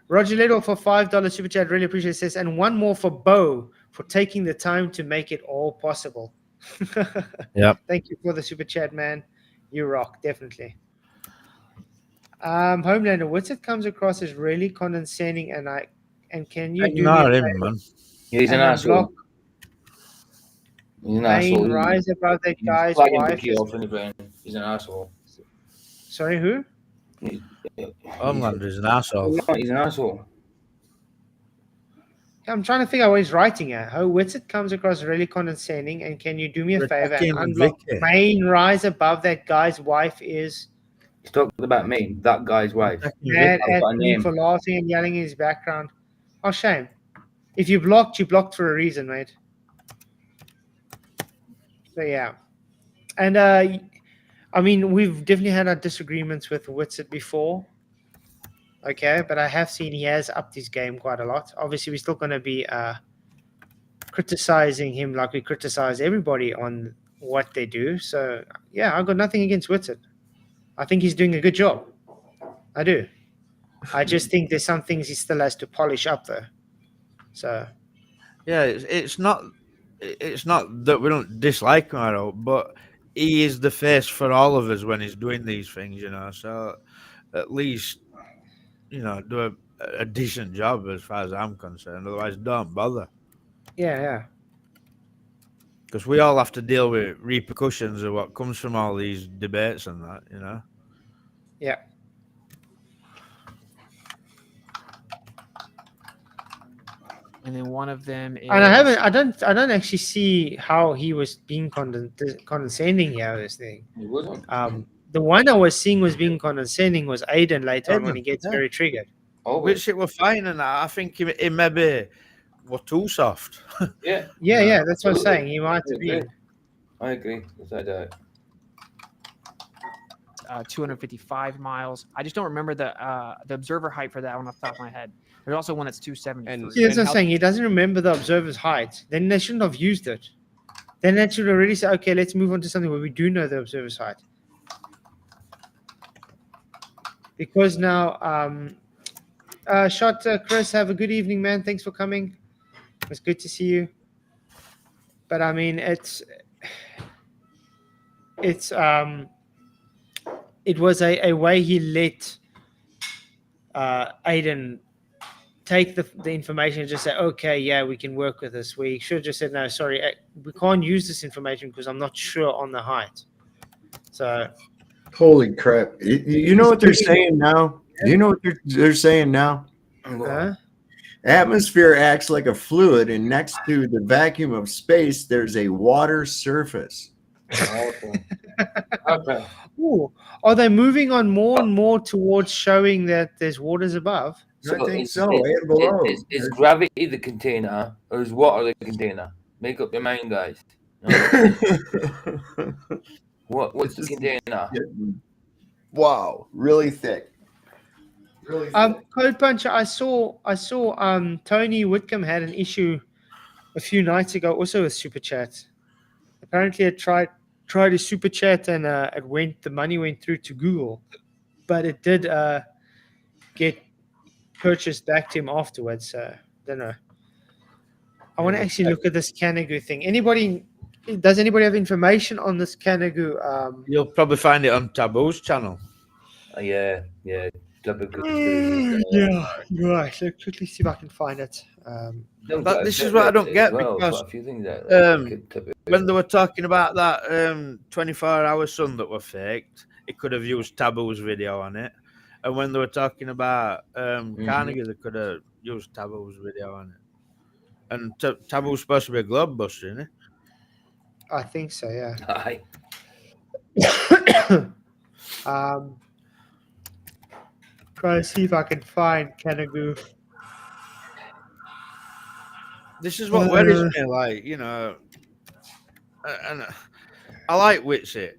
Roger Little for $5 super chat, really appreciate it. Says, and one more for Bo for taking the time to make it all possible. Yep. Thank you for the super chat, man. You rock, definitely. Homelander, Witsit comes across as really condescending, and can you do not me a him, favor? man. Yeah, he's an asshole. He's an asshole. Rise above that guy's Flag him wife. to off in the brain. He's an asshole. Sorry, who? Homelander's an asshole. He's an asshole. I'm trying to figure out what he's writing at. How Witsit comes across really condescending, and can you do me a favor and unblock main rise above that guy's wife is... He's talking about me, that guy's wife. Mad at me for laughing and yelling in his background. Oh, shame. If you blocked for a reason, mate. So, yeah. And, I mean, we've definitely had our disagreements with Witsit before. Okay, but I have seen he has upped his game quite a lot. Obviously, we're still going to be criticizing him like we criticize everybody on what they do. So, yeah, I've got nothing against Witsit. I think he's doing a good job. I do. I just think there's some things he still has to polish up though. So Yeah, it's not that we don't dislike him at all, but he is the face for all of us when he's doing these things, you know. So at least, you know, do a decent job as far as I'm concerned. Otherwise, don't bother. yeah. Because we all have to deal with repercussions of what comes from all these debates and that, you know. Yeah. And then one of them is. And I don't actually see how he was being condescending here. This thing. He wasn't. The one I was seeing was being condescending was Aidan later on when he gets yeah. very triggered. Always. Which it were fine, and I think he maybe were too soft. Yeah. Yeah. That's what I'm Absolutely. saying. He might have I agree. been. I agree. Without doubt. 255 miles. I just don't remember the observer height for that one off the top of my head. There's also one that's 273. And- See, that's what I'm how- saying. He doesn't remember the observer's height. Then they shouldn't have used it. Then that should already say, okay, let's move on to something where we do know the observer's height. Because now, Chris, have a good evening, man. Thanks for coming. It's good to see you. But I mean, it was a way he let Aidan take the information and just say, okay, yeah, we can work with this. We should have just said, no, sorry, we can't use this information because I'm not sure on the height. So, Holy crap. You know what they're saying now? You know what they're saying now? Atmosphere acts like a fluid, and next to the vacuum of space, there's a water surface. Okay. ooh, are they moving on more and more towards showing that there's waters above? I think it's- so, it's- and below. Is gravity the container or is water the container? Make up your mind, guys. What's the container? Wow, really thick. Really thick. Code Puncher, I saw Tony Whitcomb had an issue a few nights ago also with Super Chat. Apparently it tried to Super Chat and the money went through to Google, but it did get purchased back to him afterwards. So don't know. I want to actually look at this Canigo thing. Does anybody have information on this Canigo? You'll probably find it on Taboo's channel. Yeah. Yeah, you're right. Let's quickly see if I can find it. But this is what I don't get, because a few things that when they were talking about that 24-hour sun that were faked, it could have used Taboo's video on it. And when they were talking about Canigo, they could have used Taboo's video on it. And Taboo's supposed to be a globe buster, isn't it? I think so, yeah. Aye. Try to see if I can find Canigo. This is what worries me, like, you know. And I like Witsit.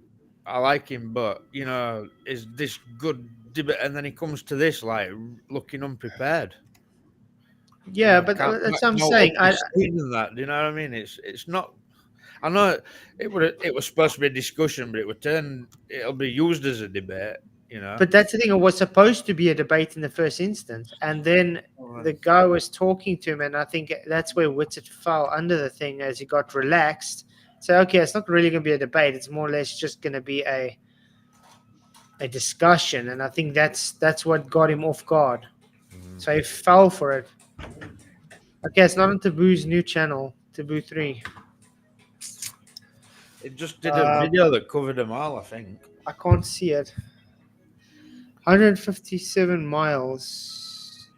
I like him, but, you know, is this good debate? And then he comes to this, like, looking unprepared. Yeah, but that's what I'm saying. That, do you know what I mean? It's not. I know it was supposed to be a discussion, but it'll be used as a debate, you know. But that's the thing. It was supposed to be a debate in the first instance, and then the guy was talking to him, and I think that's where Witsit fell under the thing as he got relaxed. So okay, it's not really going to be a debate. It's more or less just going to be a discussion, and I think that's what got him off guard. So he fell for it. Okay, it's not on Taboo's new channel, Taboo 3. It just did a video that covered them all, I think. I can't see it. 157 miles.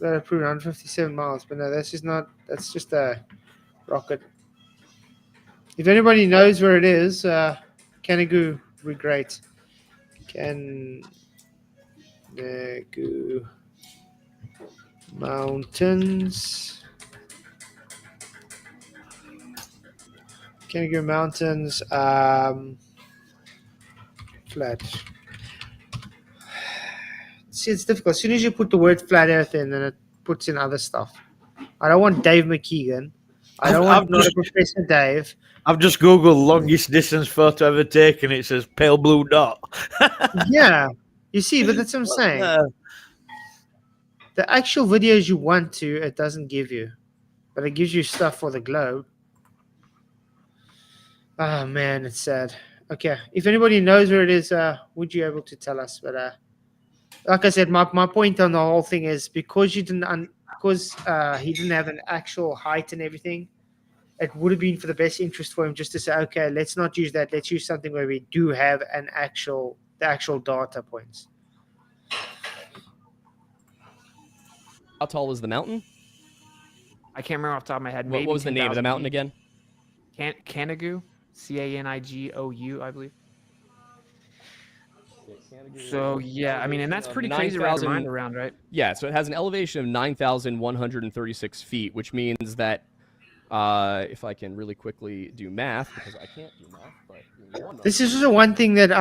That approved 157 miles, but no, that's just a rocket. If anybody knows where it is, Canigo would be great. Canigo Mountains. Canigo Mountains. Flat. See, it's difficult. As soon as you put the word flat earth in, then it puts in other stuff. I don't want Dave McKeegan. I don't want Professor Dave. I've just Googled longest distance photo ever taken. It says pale blue dot. Yeah. You see, but that's what I'm saying. The actual videos you want to, it doesn't give you, but it gives you stuff for the globe. Oh man, it's sad. Okay, if anybody knows where it is, would you able to tell us? But like I said, my point on the whole thing is because you didn't because he didn't have an actual height and everything. It would have been for the best interest for him just to say, okay, let's not use that. Let's use something where we do have the actual data points. How tall is the mountain? I can't remember off the top of my head. What was the name of the mountain again? Canigo, Canigou, I believe. So yeah, I mean, and that's pretty crazy to wrap your mind around, right? Yeah, so it has an elevation of 9,136 feet, which means that if I can really quickly do math, because I can't do math, but this is also one thing that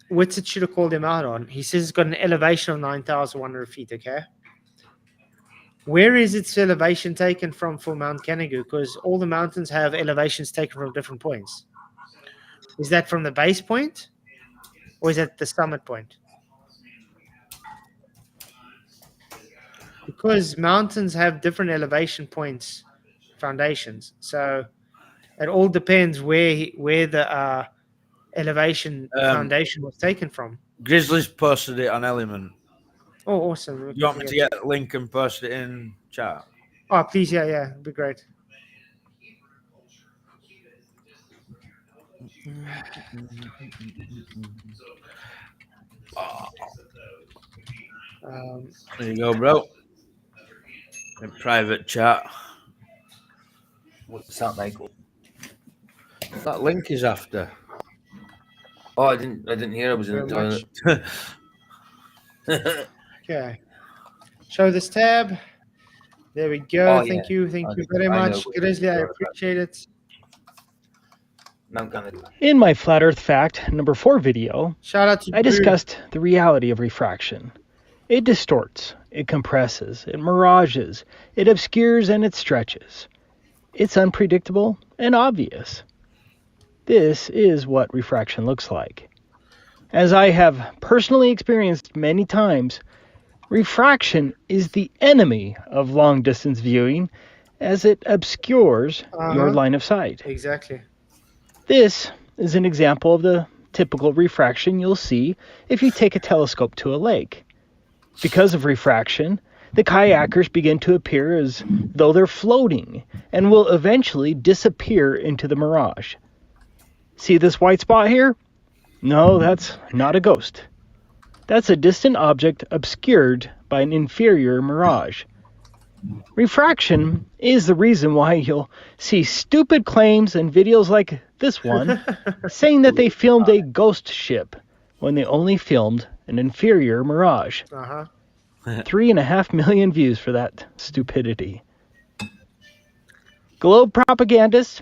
Witsit should have called him out on. He says it's got an elevation of 9,100 feet. Okay, where is its elevation taken from for Mount Canigo? Because all the mountains have elevations taken from different points. Is that from the base point, or is that the summit point? Because mountains have different elevation points, foundations. So it all depends where the elevation foundation was taken from. Grizzly's posted it on Element. Oh, awesome. You want me to get the link and post it in chat? Oh, please, yeah, it'd be great. There you go, bro. In private chat. What's that, Michael? That link is after. Oh, I didn't hear. I was in the toilet. Okay. Show this tab. There we go. Oh, Thank yeah. you very much, Grizzly. I appreciate it. In my Flat Earth Fact number 4 video, shout out to I discussed the reality of refraction. It distorts, it compresses, it mirages, it obscures, and it stretches. It's unpredictable and obvious. This is what refraction looks like. As I have personally experienced many times, refraction is the enemy of long-distance viewing as it obscures your line of sight. Exactly. This is an example of the typical refraction you'll see if you take a telescope to a lake. Because of refraction, the kayakers begin to appear as though they're floating and will eventually disappear into the mirage. See this white spot here? No, that's not a ghost. That's a distant object obscured by an inferior mirage. Refraction is the reason why you'll see stupid claims and videos like this one saying that they filmed a ghost ship when they only filmed an inferior mirage. 3.5 million views for that stupidity. Globe propagandists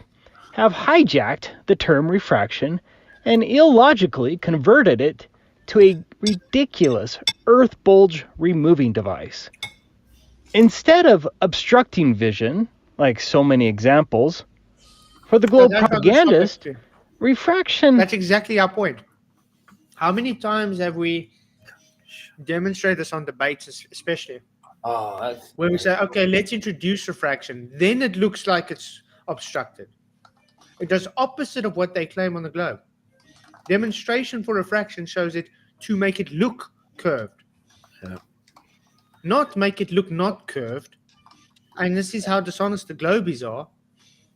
have hijacked the term refraction and illogically converted it to a ridiculous Earth bulge removing device. Instead of obstructing vision, like so many examples, for the globe propagandist, refraction... That's exactly our point. How many times have we demonstrated this on debates, especially? Where we say, okay, let's introduce refraction. Then it looks like it's obstructed. It does opposite of what they claim on the globe. Demonstration for refraction shows it to make it look curved. Yeah. Not make it look not curved. And this is how dishonest the globies are.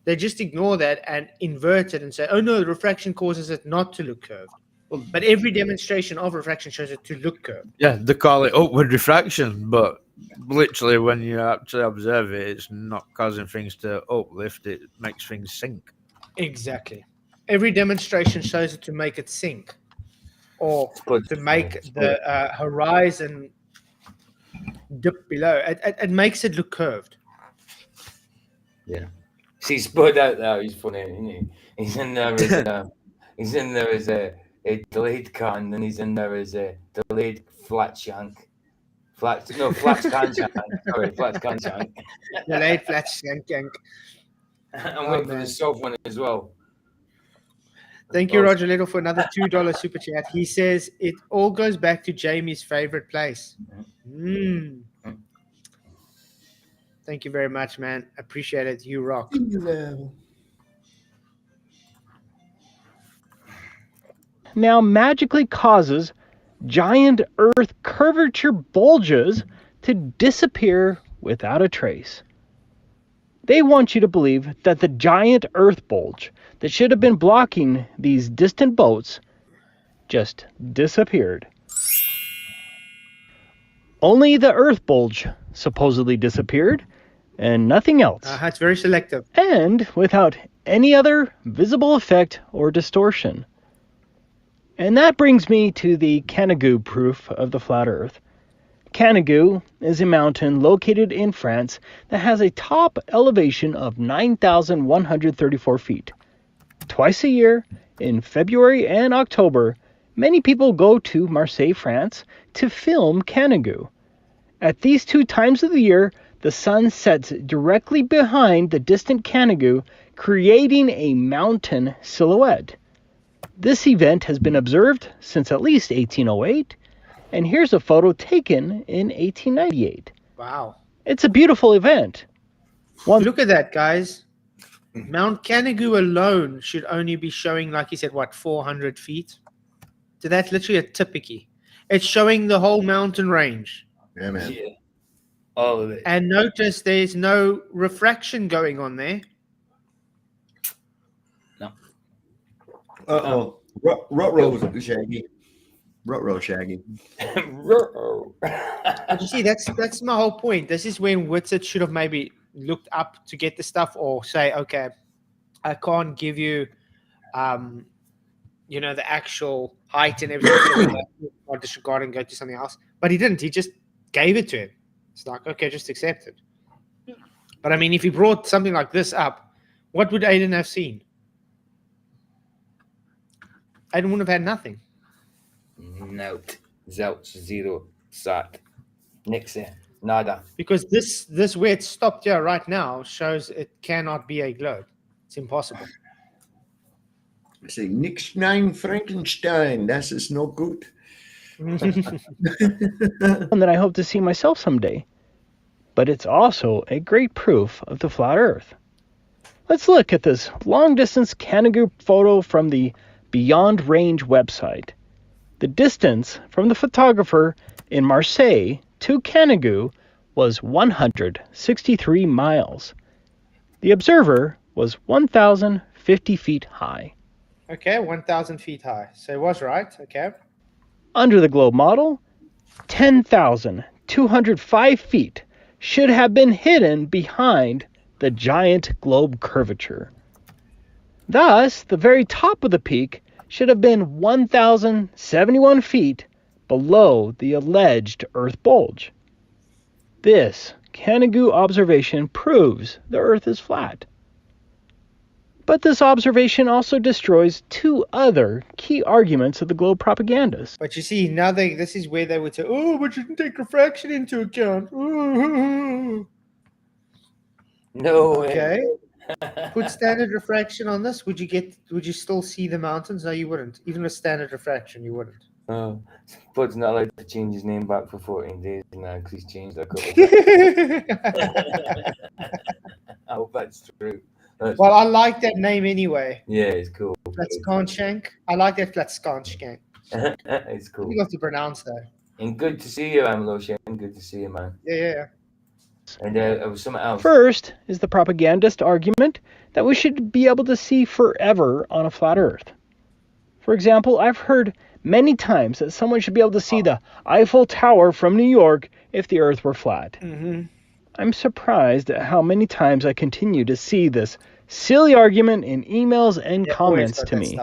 They just ignore that and invert it and say, oh no, refraction causes it not to look curved. But every demonstration of refraction shows it to look curved. Yeah, they call it upward refraction, but literally when you actually observe it, it's not causing things to uplift, it makes things sink. Exactly. Every demonstration shows it to make it sink or to make the horizon dip below. It makes it look curved. Yeah. See, Spud out there, he's funny, isn't he? He's in there as a delayed can, and he's in there as a delayed flat shank. Flat can shank. Sorry, flat can shank. Delayed flat shank. I'm waiting for the soft one as well. Thank you, Roger Little, for another $2 super chat. He says it all goes back to Jamie's favorite place. Thank you very much, man. Appreciate it. You rock. Now magically causes giant Earth curvature bulges to disappear without a trace. They want you to believe that the giant Earth bulge that should have been blocking these distant boats just disappeared. Only the Earth bulge supposedly disappeared, and nothing else. It's very selective. And without any other visible effect or distortion. And that brings me to the Canigo proof of the flat Earth. Canigo is a mountain located in France that has a top elevation of 9,134 feet. Twice a year, in February and October, many people go to Marseille, France, to film Canigo. At these two times of the year, the sun sets directly behind the distant Canigo, creating a mountain silhouette. This event has been observed since at least 1808, and here's a photo taken in 1898. Wow. It's a beautiful event. Look at that, guys. Mount Canigo alone should only be showing, like you said, 400 feet? So that's literally a typicky. It's showing the whole mountain range. Yeah, man. Yeah. All of it. And notice there's no refraction going on there. No. Uh-oh. Rut-row, Shaggy. Rut-row, Shaggy. But you see, that's my whole point. This is when Witsit should have maybe looked up to get the stuff, or say, okay, I can't give you, the actual height and everything. I'll disregard and go to something else. But he didn't. He just gave it to him. It's like, okay, just accept it. But I mean, if he brought something like this up, what would Aidan have seen? Aidan wouldn't have had nothing. Note. Zilch. Zero. Sat. Nixie. Nada. Because this where it stopped here right now shows it cannot be a globe. It's impossible. I say, nix nein Frankenstein. Das ist no good. One that I hope to see myself someday. But it's also a great proof of the flat Earth. Let's look at this long-distance Canigo photo from the Beyond Range website. The distance from the photographer in Marseille to Canigo was 163 miles. The observer was 1,050 feet high. Okay, 1,000 feet high. So it was right. Okay. Under the globe model, 10,205 feet should have been hidden behind the giant globe curvature. Thus, the very top of the peak should have been 1,071 feet below the alleged Earth bulge. This Canigo observation proves the Earth is flat. But this observation also destroys two other key arguments of the globe propagandists. But you see, now this is where they would say, oh, but you didn't take refraction into account. Ooh. No way. Okay. Put standard refraction on this. Would you still see the mountains? No, you wouldn't. Even with standard refraction, you wouldn't. Oh, Bud's not allowed to change his name back for 14 days now because he's changed a couple of times. I hope that's true. Well, I like that name anyway. Yeah, it's cool. Flatskansk. I like that Flatskansk. It's cool. You have to pronounce that. And good to see you, Loshan. Good to see you, man. Yeah. And there was something else. First is the propagandist argument that we should be able to see forever on a flat Earth. For example, I've heard many times that someone should be able to see the Eiffel Tower from New York if the Earth were flat. Mm-hmm. I'm surprised at how many times I continue to see this silly argument in emails and comments to me.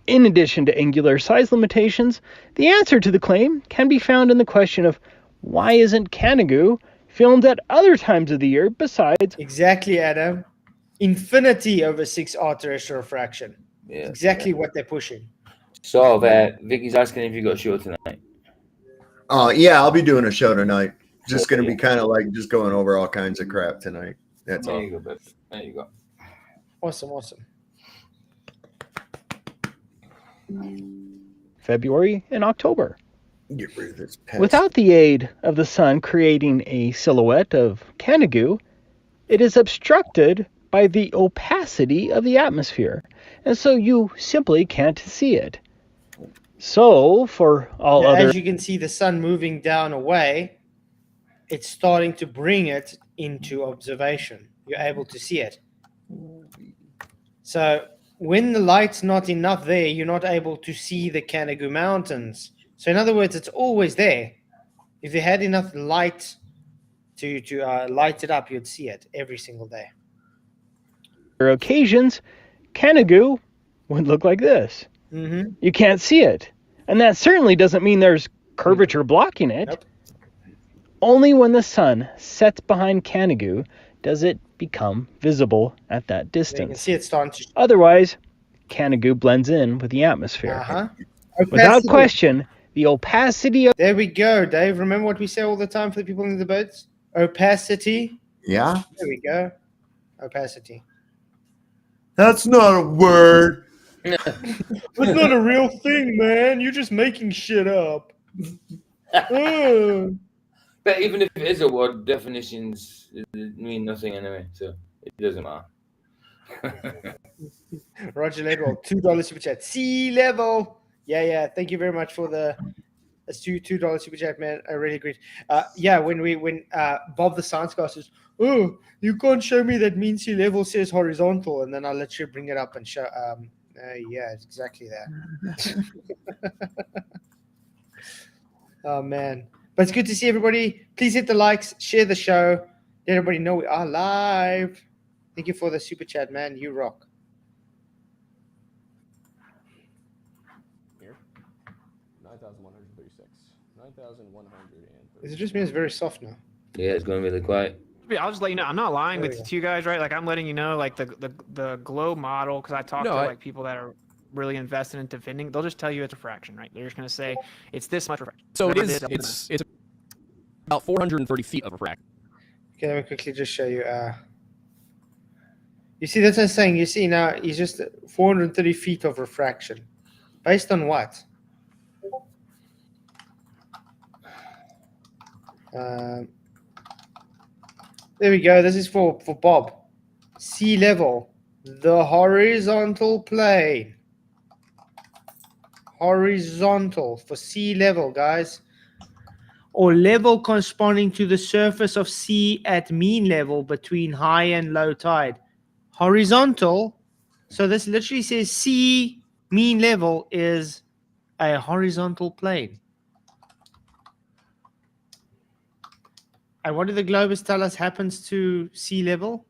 In addition to angular size limitations, the answer to the claim can be found in the question of why isn't Canigo filmed at other times of the year besides... Exactly, Adam. Infinity over 6R terrestrial refraction. Yeah, exactly what they're pushing. So, Vicky's asking if you got a show tonight. Yeah, I'll be doing a show tonight. Just going to be kind of like just going over all kinds of crap tonight. That's all. There you go, babe. There you go. Awesome. February and October. Get rid of this pest. Without the aid of the sun creating a silhouette of Canigo, it is obstructed by the opacity of the atmosphere, and so you simply can't see it. So, for all other... As you can see the sun moving down away, it's starting to bring it into observation. You're able to see it. So when the light's not enough there, you're not able to see the Canigo Mountains. So in other words, it's always there. If you had enough light to light it up, you'd see it every single day. occasions, Canigo would look like this. Mm-hmm. You can't see it. And that certainly doesn't mean there's curvature blocking it. Nope. Only when the sun sets behind Canigo does it become visible at that You can distance. see it starting to... Otherwise, Canigo blends in with the atmosphere. Uh-huh. Without Opacity. question, the opacity of... There we go, Dave. Remember what we say all the time for the people in the boats? Opacity. Yeah? There we go. Opacity. That's not a word. It's not a real thing, man. You're just making shit up. Oh. But even if it is a word, definitions mean nothing anyway, so it doesn't matter. Roger Ledwell, $2 super chat. Sea level. Yeah. Thank you very much for the $2 super chat, man. I really agree. Yeah, when Bob the science guy says, "Oh, you can't show me that mean sea level says horizontal," and then I'll let you bring it up and show. Yeah, it's exactly that. Oh man. But it's good to see everybody. Please hit the likes, share the show. Let everybody know we are live. Thank you for the super chat, man. You rock. Here. 9,136. 9,136. Is it just me? It's very soft now. Yeah, it's going really quiet. I'll just let you know. I'm not lying There with we go. you guys, right? Like I'm letting you know, like the globe model, because I talked to like people that are really invested in defending. They'll just tell you it's refraction, right? They're just going to say it's this much refraction. So it Whatever is. It's about 430 feet of refraction. Okay, let me quickly just show you. You see, that's what I'm saying. You see now, he's just 430 feet of refraction. Based on what? There we go. This is for Bob. Sea level. The horizontal plane. Horizontal for sea level, guys. Or level corresponding to the surface of sea at mean level between high and low tide. Horizontal. So this literally says sea mean level is a horizontal plane. And what do the globers tell us happens to sea level?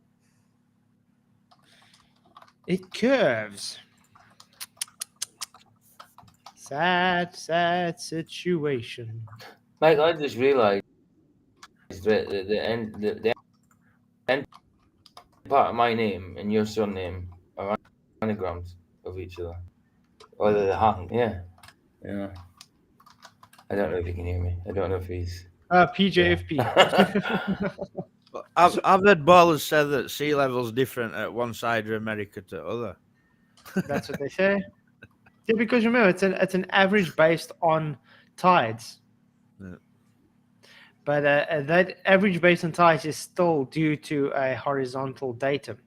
It curves. Sad situation. Mike, I just realised that the end part of my name and your surname are anagrams of each other. Or the hang, yeah. I don't know if you can hear me. I don't know if he's... PJFP. I've heard ballers say that sea level's different at one side of America to the other. That's what they say. Yeah, because remember, it's an average based on tides. Yeah. But that average based on tides is still due to a horizontal datum.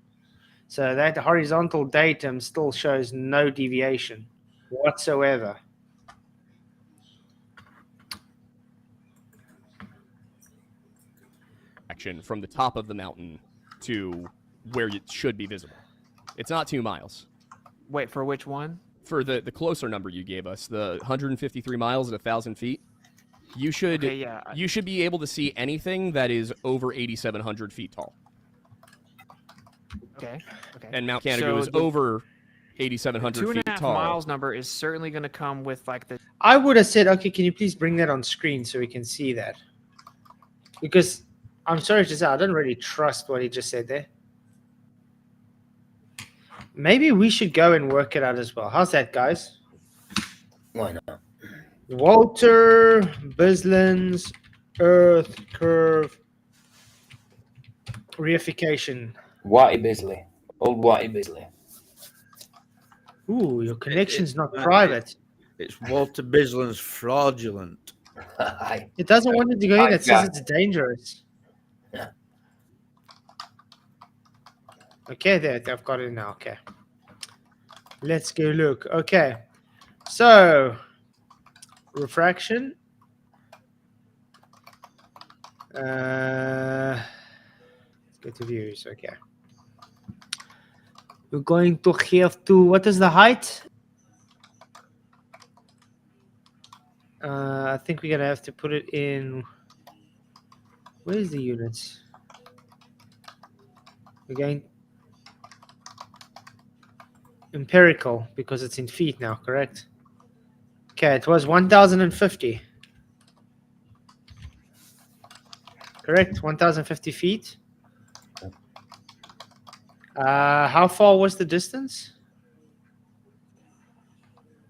So that horizontal datum still shows no deviation whatsoever. Action from the top of the mountain to where it should be visible. It's not 2 miles. Wait, for which one? For the closer number you gave us, the 153 miles at 1,000 feet, you should you should be able to see anything that is over 8,700 feet tall. Okay. And Mount Canigo is over 8,700 feet 2.5 tall. miles number is certainly going to come with like the... I would have said, okay, can you please bring that on screen so we can see that? Because I'm sorry to say, I don't really trust what he just said there. Maybe we should go and work it out as well. How's that, guys? Why not? Walter Bislin's Earth curve reification. Whitey Bisley. Old Whitey Bisley. Ooh, your connection's not private. It's Walter Bislin's fraudulent. It doesn't want it to go in. It says Yeah. it's dangerous. Yeah. Okay, there. I've got it now. Okay. Let's go look. Okay. So, refraction. Let's go to views. Okay. We're going to have to. What is the height? I think we're gonna have to put it in. Where's the units? We're going empirical because it's in feet now, correct? Okay, it was 1,050. Correct, 1,050 feet. How far was the distance?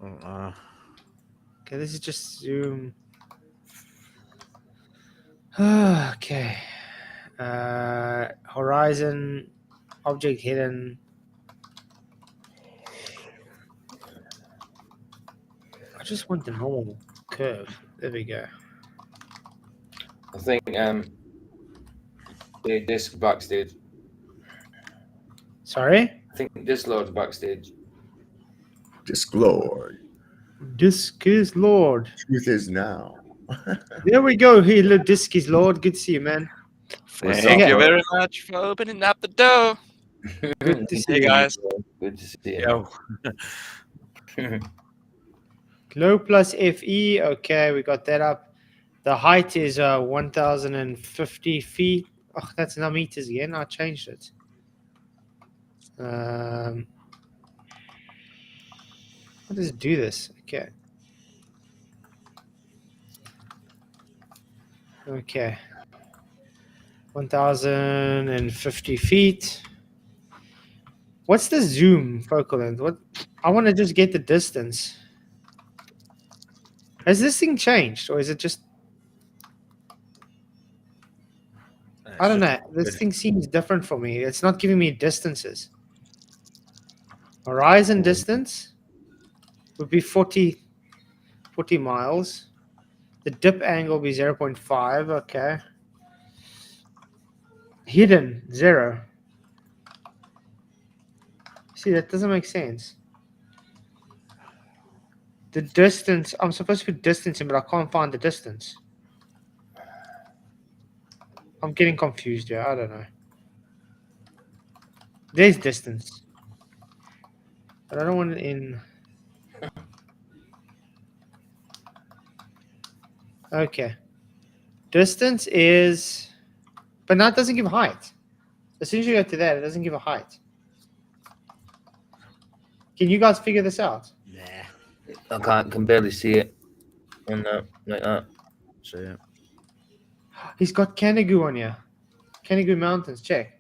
Okay, this is just zoom. Okay. Horizon, object hidden. I just want the normal curve. There we go. I think the disc backstage. Sorry? I think this Lord's backstage. Disc Lord. Disc is Lord. Truth is now. There we go. Hey, look, Disc is Lord. Good to see you, man. What's Thank up, you bro? very much for opening up the door. Good to see Hey you. guys. Good to see you. Low plus FE. Okay, we got that up. The height is 1,050 feet. Oh, that's not meters again. I changed it. How does it do this? Okay. Okay. 1,050 feet. What's the zoom focal length? What? I want to just get the distance. Has this thing changed, or is it just? I don't know. This thing seems different for me. It's not giving me distances. Horizon distance would be 40 miles. The dip angle will be 0.5. Okay. Hidden 0. See, that doesn't make sense. The distance, I'm supposed to put distance in, but I can't find the distance. I'm getting confused here. I don't know. There's distance. But I don't want it in. Okay. Distance is. But now it doesn't give height. As soon as you go to that, it doesn't give a height. Can you guys figure this out? I can barely see it on that like that. See it. He's got Canigo on here. Canigo Mountains, check.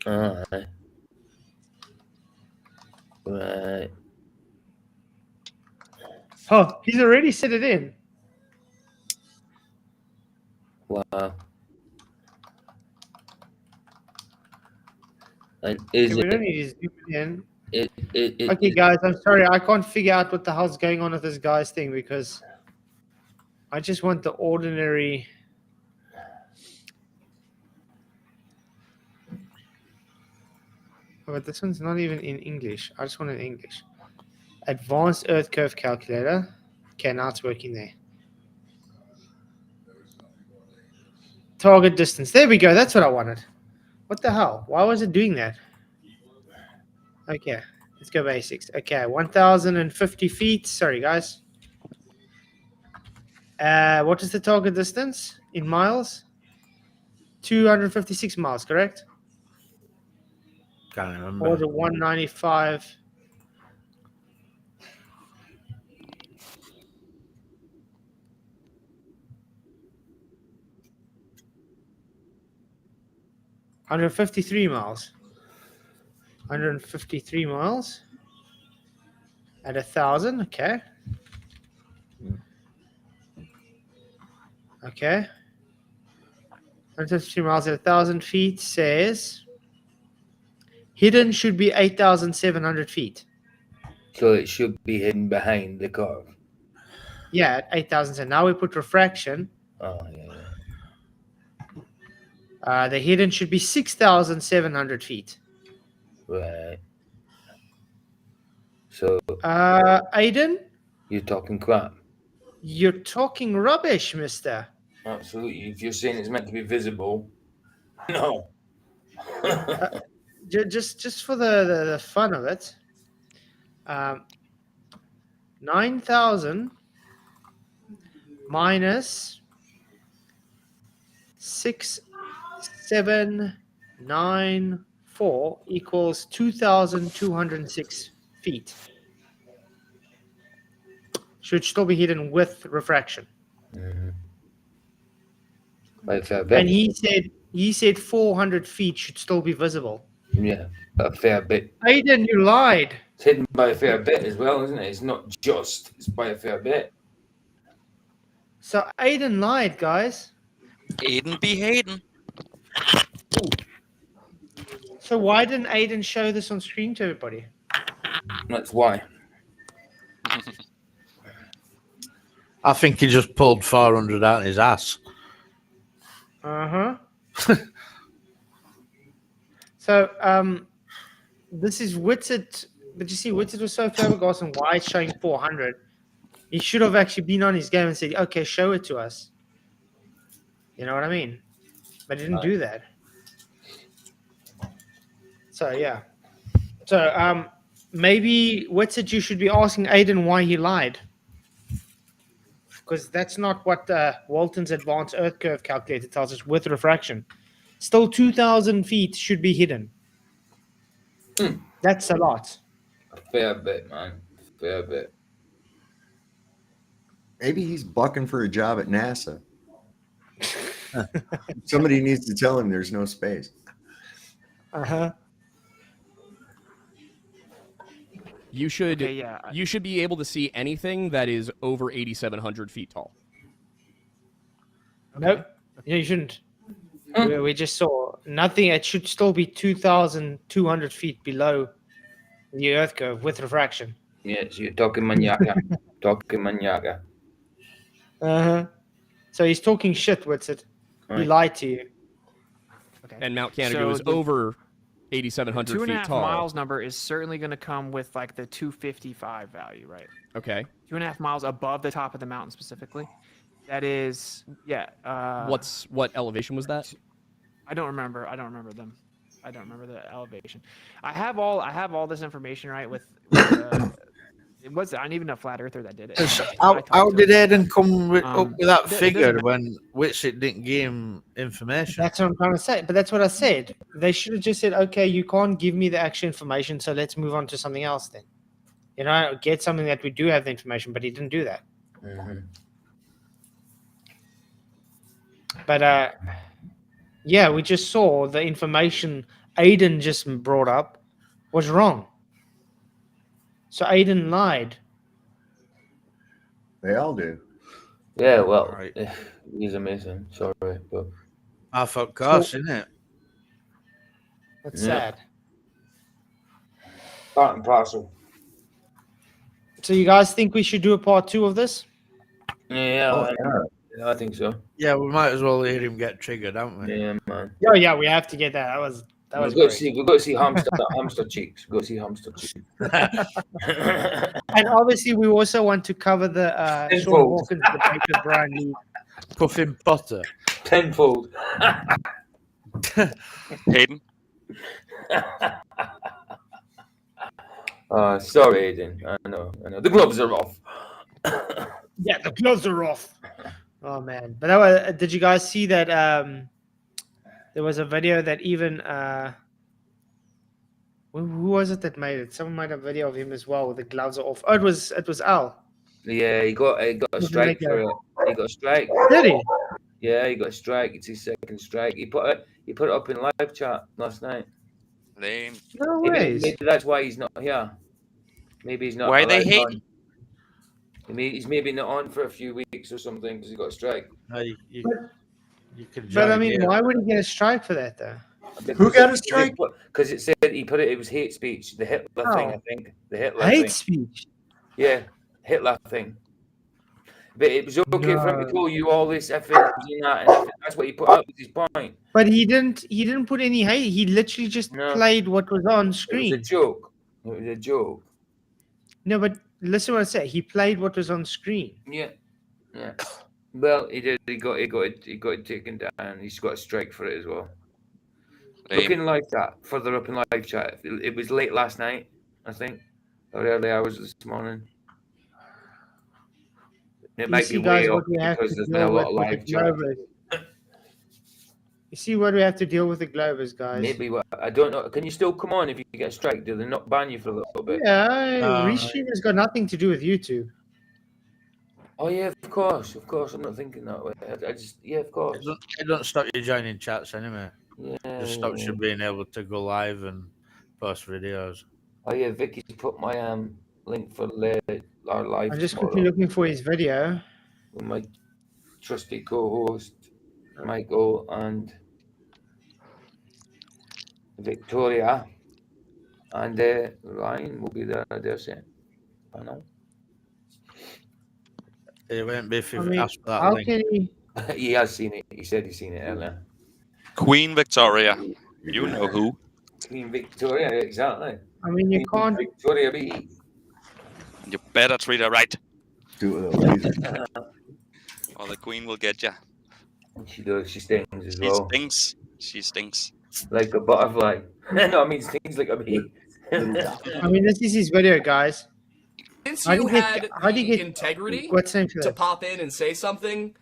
Alright. Right. Oh, he's already set it in. Wow. And is Okay, we it, don't need to zoom it in. it Okay, guys, I'm sorry. I can't figure out what the hell's going on with this guy's thing because I just want the ordinary. Oh, but this one's not even in English. I just want it in English. Advanced Earth Curve Calculator. Okay, now it's working there. Target distance. There we go. That's what I wanted. What the hell? Why was it doing that? Okay, let's go basics. Okay, 1,050 feet. Sorry, guys. What is the target distance in miles? 256 miles, correct? Can't remember. Or the 195. $153 miles. 153 miles at 1,000. Okay. Okay. 153 miles at 1,000 feet says hidden should be 8,700 feet. so it should be hidden behind the curve. Yeah, at 8,000. So now we put refraction. Oh, yeah. The hidden should be 6,700 feet. Right. So Aidan, you're talking crap. you're talking rubbish, mister. Absolutely. If you're saying it's meant to be visible, no. Just for the fun of it, 9,000 minus 6,794 equals 2,206 feet. Should still be hidden with refraction. By a fair bit. And he said 400 feet should still be visible. Yeah, a fair bit. Aidan, you lied. It's hidden by a fair bit as well, isn't it? It's not just, it's by a fair bit. So Aidan lied, guys. Aiden be Hayden. So why didn't Aidan show this on screen to everybody? That's why. I think he just pulled 400 out his ass. So this is Witsit, but you see, Witsit was so flabbergasted on why it's showing 400. He should have actually been on his game and said, "Okay, show it to us." You know what I mean? But he didn't do that. So yeah. So maybe Witsit, you should be asking Aidan why he lied, because that's not what Walton's advanced Earth curve calculator tells us with refraction. Still 2,000 feet should be hidden. That's a lot. A fair bit, man. Fair bit. Maybe he's bucking for a job at NASA. Somebody needs to tell him there's no space. You should you should be able to see anything that is over 8,700 feet tall. Nope. Yeah, you shouldn't. We just saw nothing. It should still be 2,200 feet below the Earth curve with refraction. Yeah, so you're talking maniaca. Talking maniaca. So he's talking shit, Witsit. He lied to you. Okay. And Mount Canigo is over 8,700 feet 2.5 tall. miles number is certainly going to come with like the 255 value, right? Okay. 2.5 miles above the top of the mountain specifically. That is, yeah. What elevation was that? I don't remember. I don't remember them. I don't remember the elevation. I have all this information right with it was not even a flat earther that did it. How did Aidan come up with that it figure doesn't when Witsit didn't give him information? That's what I'm trying to say. But that's what I said. They should have just said, "Okay, you can't give me the actual information, so let's move on to something else then." You know, get something that we do have the information, but he didn't do that. But yeah, we just saw the information Aidan just brought up was wrong. So Aidan lied. They all do. Yeah, well, he's amazing. Sorry, but I thought, course, isn't it? That's sad. Part and parcel. So you guys think we should do a part 2 of this? Yeah, I think so. Yeah, we might as well hear him get triggered, haven't we? Yeah, man. Yeah, we have to get that. That was We've great. got to see hamster cheeks. We've got to see hamster cheeks. And obviously, we also want to cover the Sean Hawkins debate with Brian Lee. Puffin Potter. Tenfold. Hayden. Sorry, Aidan. I know. The gloves are off. Yeah, the gloves are off. Oh man! But that was, did you guys see that? There was a video that even who was it that made it? Someone made a video of him as well with the gloves are off. Oh, it was Al. Yeah, he got a strike for it. He got a strike. Did he? Yeah, he got a strike. It's his second strike. He put it up in live chat last night. No ways. Maybe that's why he's not here. Maybe he's not. Why are they hating? He's maybe not on for a few weeks or something because he got a strike. You could But I mean, why would he get a strike for that though? Who got a strike? Because it said it was hate speech. The Hitler thing, I think. The Hitler Hate thing. speech. Yeah, Hitler thing. But it was okay for him to No. call you all this effing and that, and everything. That's what he put up with his point. But he didn't put any hate. He literally just No. played what was on It was a screen. joke. It was a joke. No, but listen what I say. He played what was on screen. Yeah. Yeah. Well, he did. He got it taken down. He's got a strike for it as well. Lame. Looking live chat, further up in live chat. It was late last night, I think, or early hours this morning. It You might see, be guys, way what up we have because to there's been a deal lot of with the live chat. Globers. You see what we have to deal with the Globers, guys. Maybe I don't know. Can you still come on if you get a strike? Do they not ban you for a little bit? Yeah, Restream has got nothing to do with YouTube. Oh yeah, of course. I'm not thinking that way. I just of course. It don't stop you joining chats anyway. Yeah. Just stops you being able to go live and post videos. Oh yeah, Vicky's put my link for our live I'm just tomorrow quickly looking for his video. with my trusty co-host Michael and Victoria, and Ryan will be there. I dare say. I know. It won't be if I you've mean, asked for that how link. can he? He has seen it. He said he's seen it earlier. Queen Victoria. You know who. Queen Victoria, exactly. I mean, you Queen can't. Victoria be. You better treat her right, Do it with a laser. or the Queen will get you. She does. She stings as She well. stinks. She stinks. Like a butterfly. No, I mean stings like a bee. I mean, this is his video, guys. Since How do you you get- had how do you the get- integrity What's the name for to that? pop in and say something,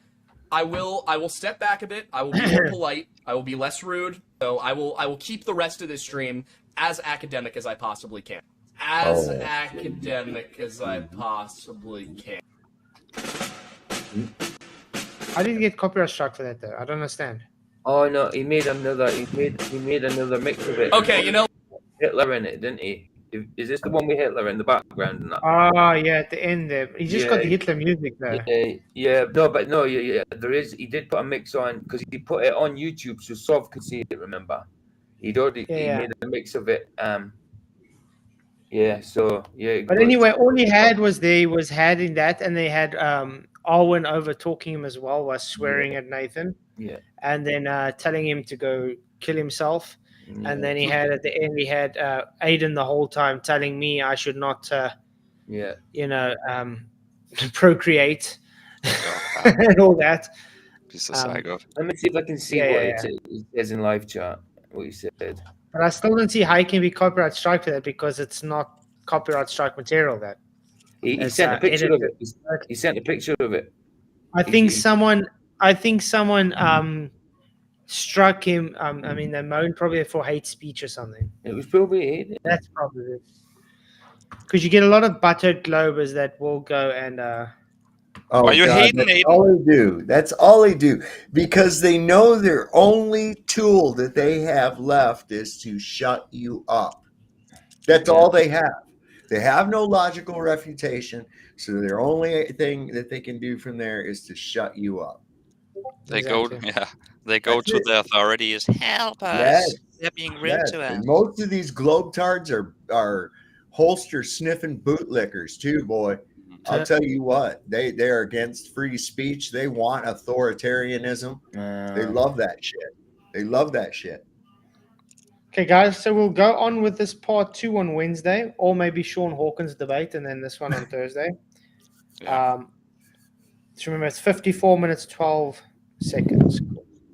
I will step back a bit. I will be more polite. I will be less rude. So I will keep the rest of this stream as academic as I possibly can. As academic as I possibly can. How did you get copyright struck for that, though? I don't understand. Oh no, he made another mix of it. Okay, you know. Hitler in it, didn't he? Is this the one with Hitler in the background and that? Ah, yeah, at the end there. He just got the Yeah. Hitler music, though. Yeah, there is. He did put a mix on because he put it on YouTube so Sov could see it. Remember, he Yeah. made a mix of it. Yeah. So yeah. But anyway, all he had was having that, and they had Arwen over talking him as well, was swearing at Nathan, Yeah. and then telling him to go kill himself. And then he had at the end, he had Aidan the whole time telling me I should not, procreate and all that. Piece of psycho. Let me see if I can see what it says in live chat. What he said. But I still don't see how he can be copyright strike for that because it's not copyright strike material. That He It's, sent a picture of edited. it. He sent a picture of it. I think someone struck him. I mean, they moaned probably for hate speech or something. It was probably it. That's probably it. Because you get a lot of buttered Globers that will go and. Oh, Are you God, hating, that's Aidan? all they do. That's all they do. Because they know their only tool that they have left is to shut you up. That's all they have. They have no logical refutation. So their only thing that they can do from there is to shut you up. They go to the authorities. Help us. Yes. They're being rude to us. And most of these globetards are holster sniffing bootlickers too, boy. I'll tell you what, they're against free speech. They want authoritarianism. They love that shit. They love that shit. Okay, guys, so we'll go on with this part 2 on Wednesday, or maybe Sean Hawkins' debate, and then this one on Thursday. So remember, it's 54 minutes, 12 seconds.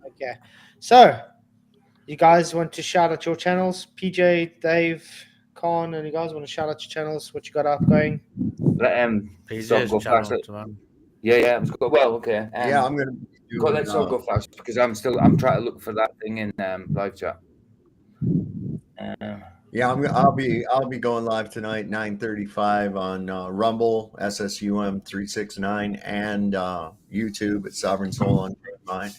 Okay. So, you guys want to shout out your channels? PJ, Dave, Khan, and you guys want to shout out your channels? What you got up going? Let PJ's go channel fast. tomorrow. Yeah. Well, okay. I'm gonna do let's all go fast because I'm trying to look for that thing in live chat. Yeah, I'll be going live tonight, 9:35 on Rumble, SSUM 369, and YouTube at Sovereign Soul on Mine.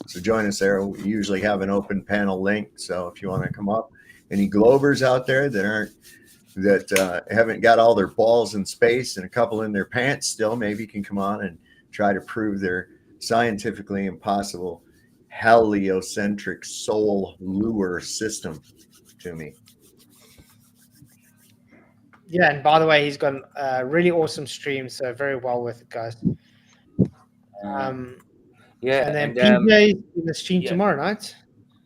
So join us there. We usually have an open panel link. So if you want to come up, any Globers out there that haven't got all their balls in space and a couple in their pants still, maybe can come on and try to prove their scientifically impossible heliocentric soul lure system to me. Yeah, and by the way, he's got a really awesome stream, so very well worth it, guys. Yeah, And then and PJ in the stream yeah. tomorrow night.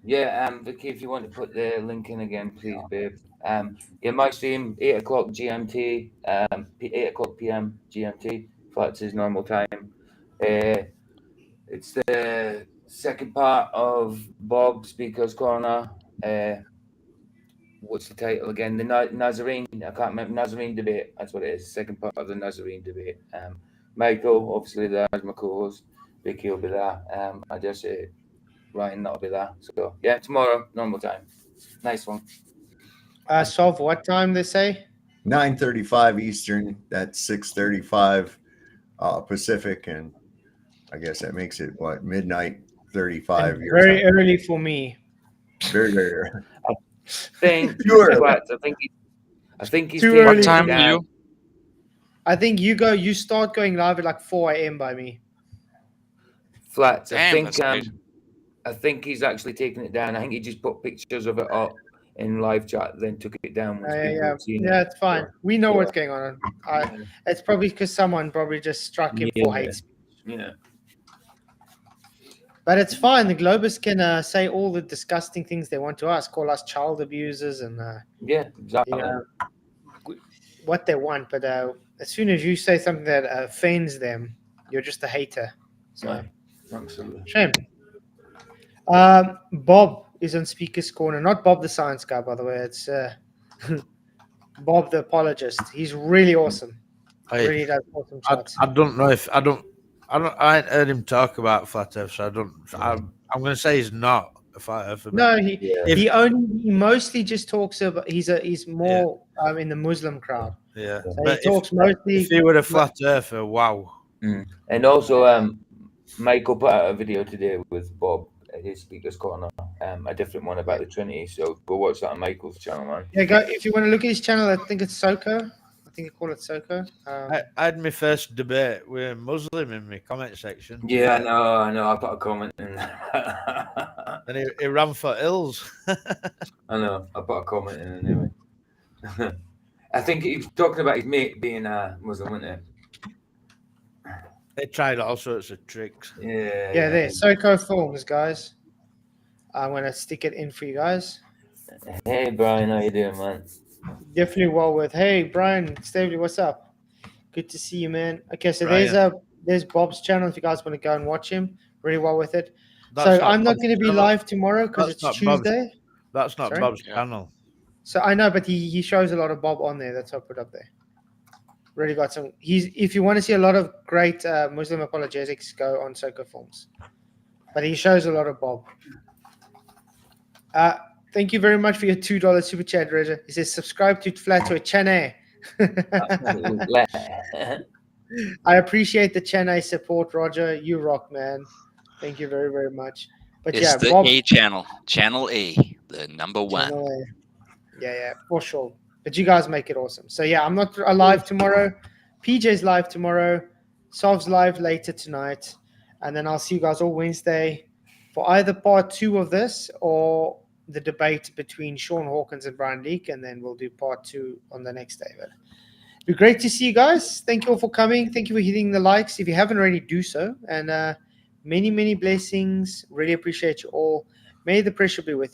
Yeah, Vicky, if you want to put the link in again, please, babe. Yeah, my stream 8 o'clock GMT, 8 o'clock PM GMT. That's his normal time. It's the second part of Bob Speaker's Corner. What's the title again? The Nazarene. I can't remember. Nazarene debate. That's what it is. Second part of the Nazarene debate. Michael, obviously, there's my co-host. Vicky will be there. I just say Ryan, that'll be there. So yeah, tomorrow, normal time. Nice one. Solve what time they say? 9:35 Eastern. That's 6:35 Pacific, and I guess that makes it what, midnight 35. And very early for me. Very early. I think he's Too taking early. What time it do you? down. I think you start going live at like 4 a.m. by me. Flats. Damn, that's late. I think he's actually taking it down. I think he just put pictures of it up in live chat, then took it down once people had seen it. Yeah, it's fine. We know Yeah. what's going on. It's probably because someone probably just struck him for hate speech. Yeah. But it's fine. The Globus can say all the disgusting things they want to us, call us child abusers and Yeah, exactly. what they want. But as soon as you say something that offends them, you're just a hater. So Right. Absolutely. shame. Bob is on Speaker's Corner. Not Bob the Science Guy, by the way. It's Bob the Apologist. He's really awesome. Really does awesome shots. I don't know if I ain't heard him talk about flat Earth, so I'm going to say he's not a flat Earther. No, he mostly just talks about. He's more in the Muslim crowd. Yeah, So but he talks mostly. if he were a flat Earther, wow. And also, Michael put out a video today with Bob at his Speaker's Corner, a different one about the Trinity. So go watch that on Michael's channel, man. Yeah, go if you want to look at his channel. I think it's Soko. I think you call it Soko. I had my first debate with a Muslim in my comment section. Yeah, I know. I put a comment in. And he ran for hills. I know. I put a comment in anyway. I think he was talking about his mate being Muslim, wasn't They tried all sorts of tricks. he? Yeah. Yeah, there. Soko Films, guys. I'm gonna stick it in for you guys. Hey, Brian, how you doing, man? Definitely well worth. Hey, Brian, Stavely, what's up? Good to see you, man. Okay, so Brian. there's Bob's channel if you guys want to go and watch him. Really well with it. That's So not I'm not Bob's going to be channel. live tomorrow because That's it's not Bob's- Tuesday. That's not Sorry? Bob's channel. So I know, but he shows a lot of Bob on there. That's what I put up there. Really got some. If you want to see a lot of great Muslim apologetics, go on Soko Films. But he shows a lot of Bob. Thank you very much for your $2 super chat, Roger. He says subscribe to Flato Channel. I appreciate the Chennai support, Roger. You rock, man. Thank you very, very much. But It's yeah, the Bob, A channel, channel A, the number one. Channel A. Yeah, for sure. But you guys make it awesome. So yeah, I'm not live tomorrow. PJ's live tomorrow. Sov's live later tonight. And then I'll see you guys all Wednesday for either part 2 of this or the debate between Sean Hawkins and Brian Leake. And then we'll do part 2 on the next day. But it'd be great to see you guys. Thank you all for coming. Thank you for hitting the likes. If you haven't already, do so. And many, many blessings. Really appreciate you all. May the pressure be with you.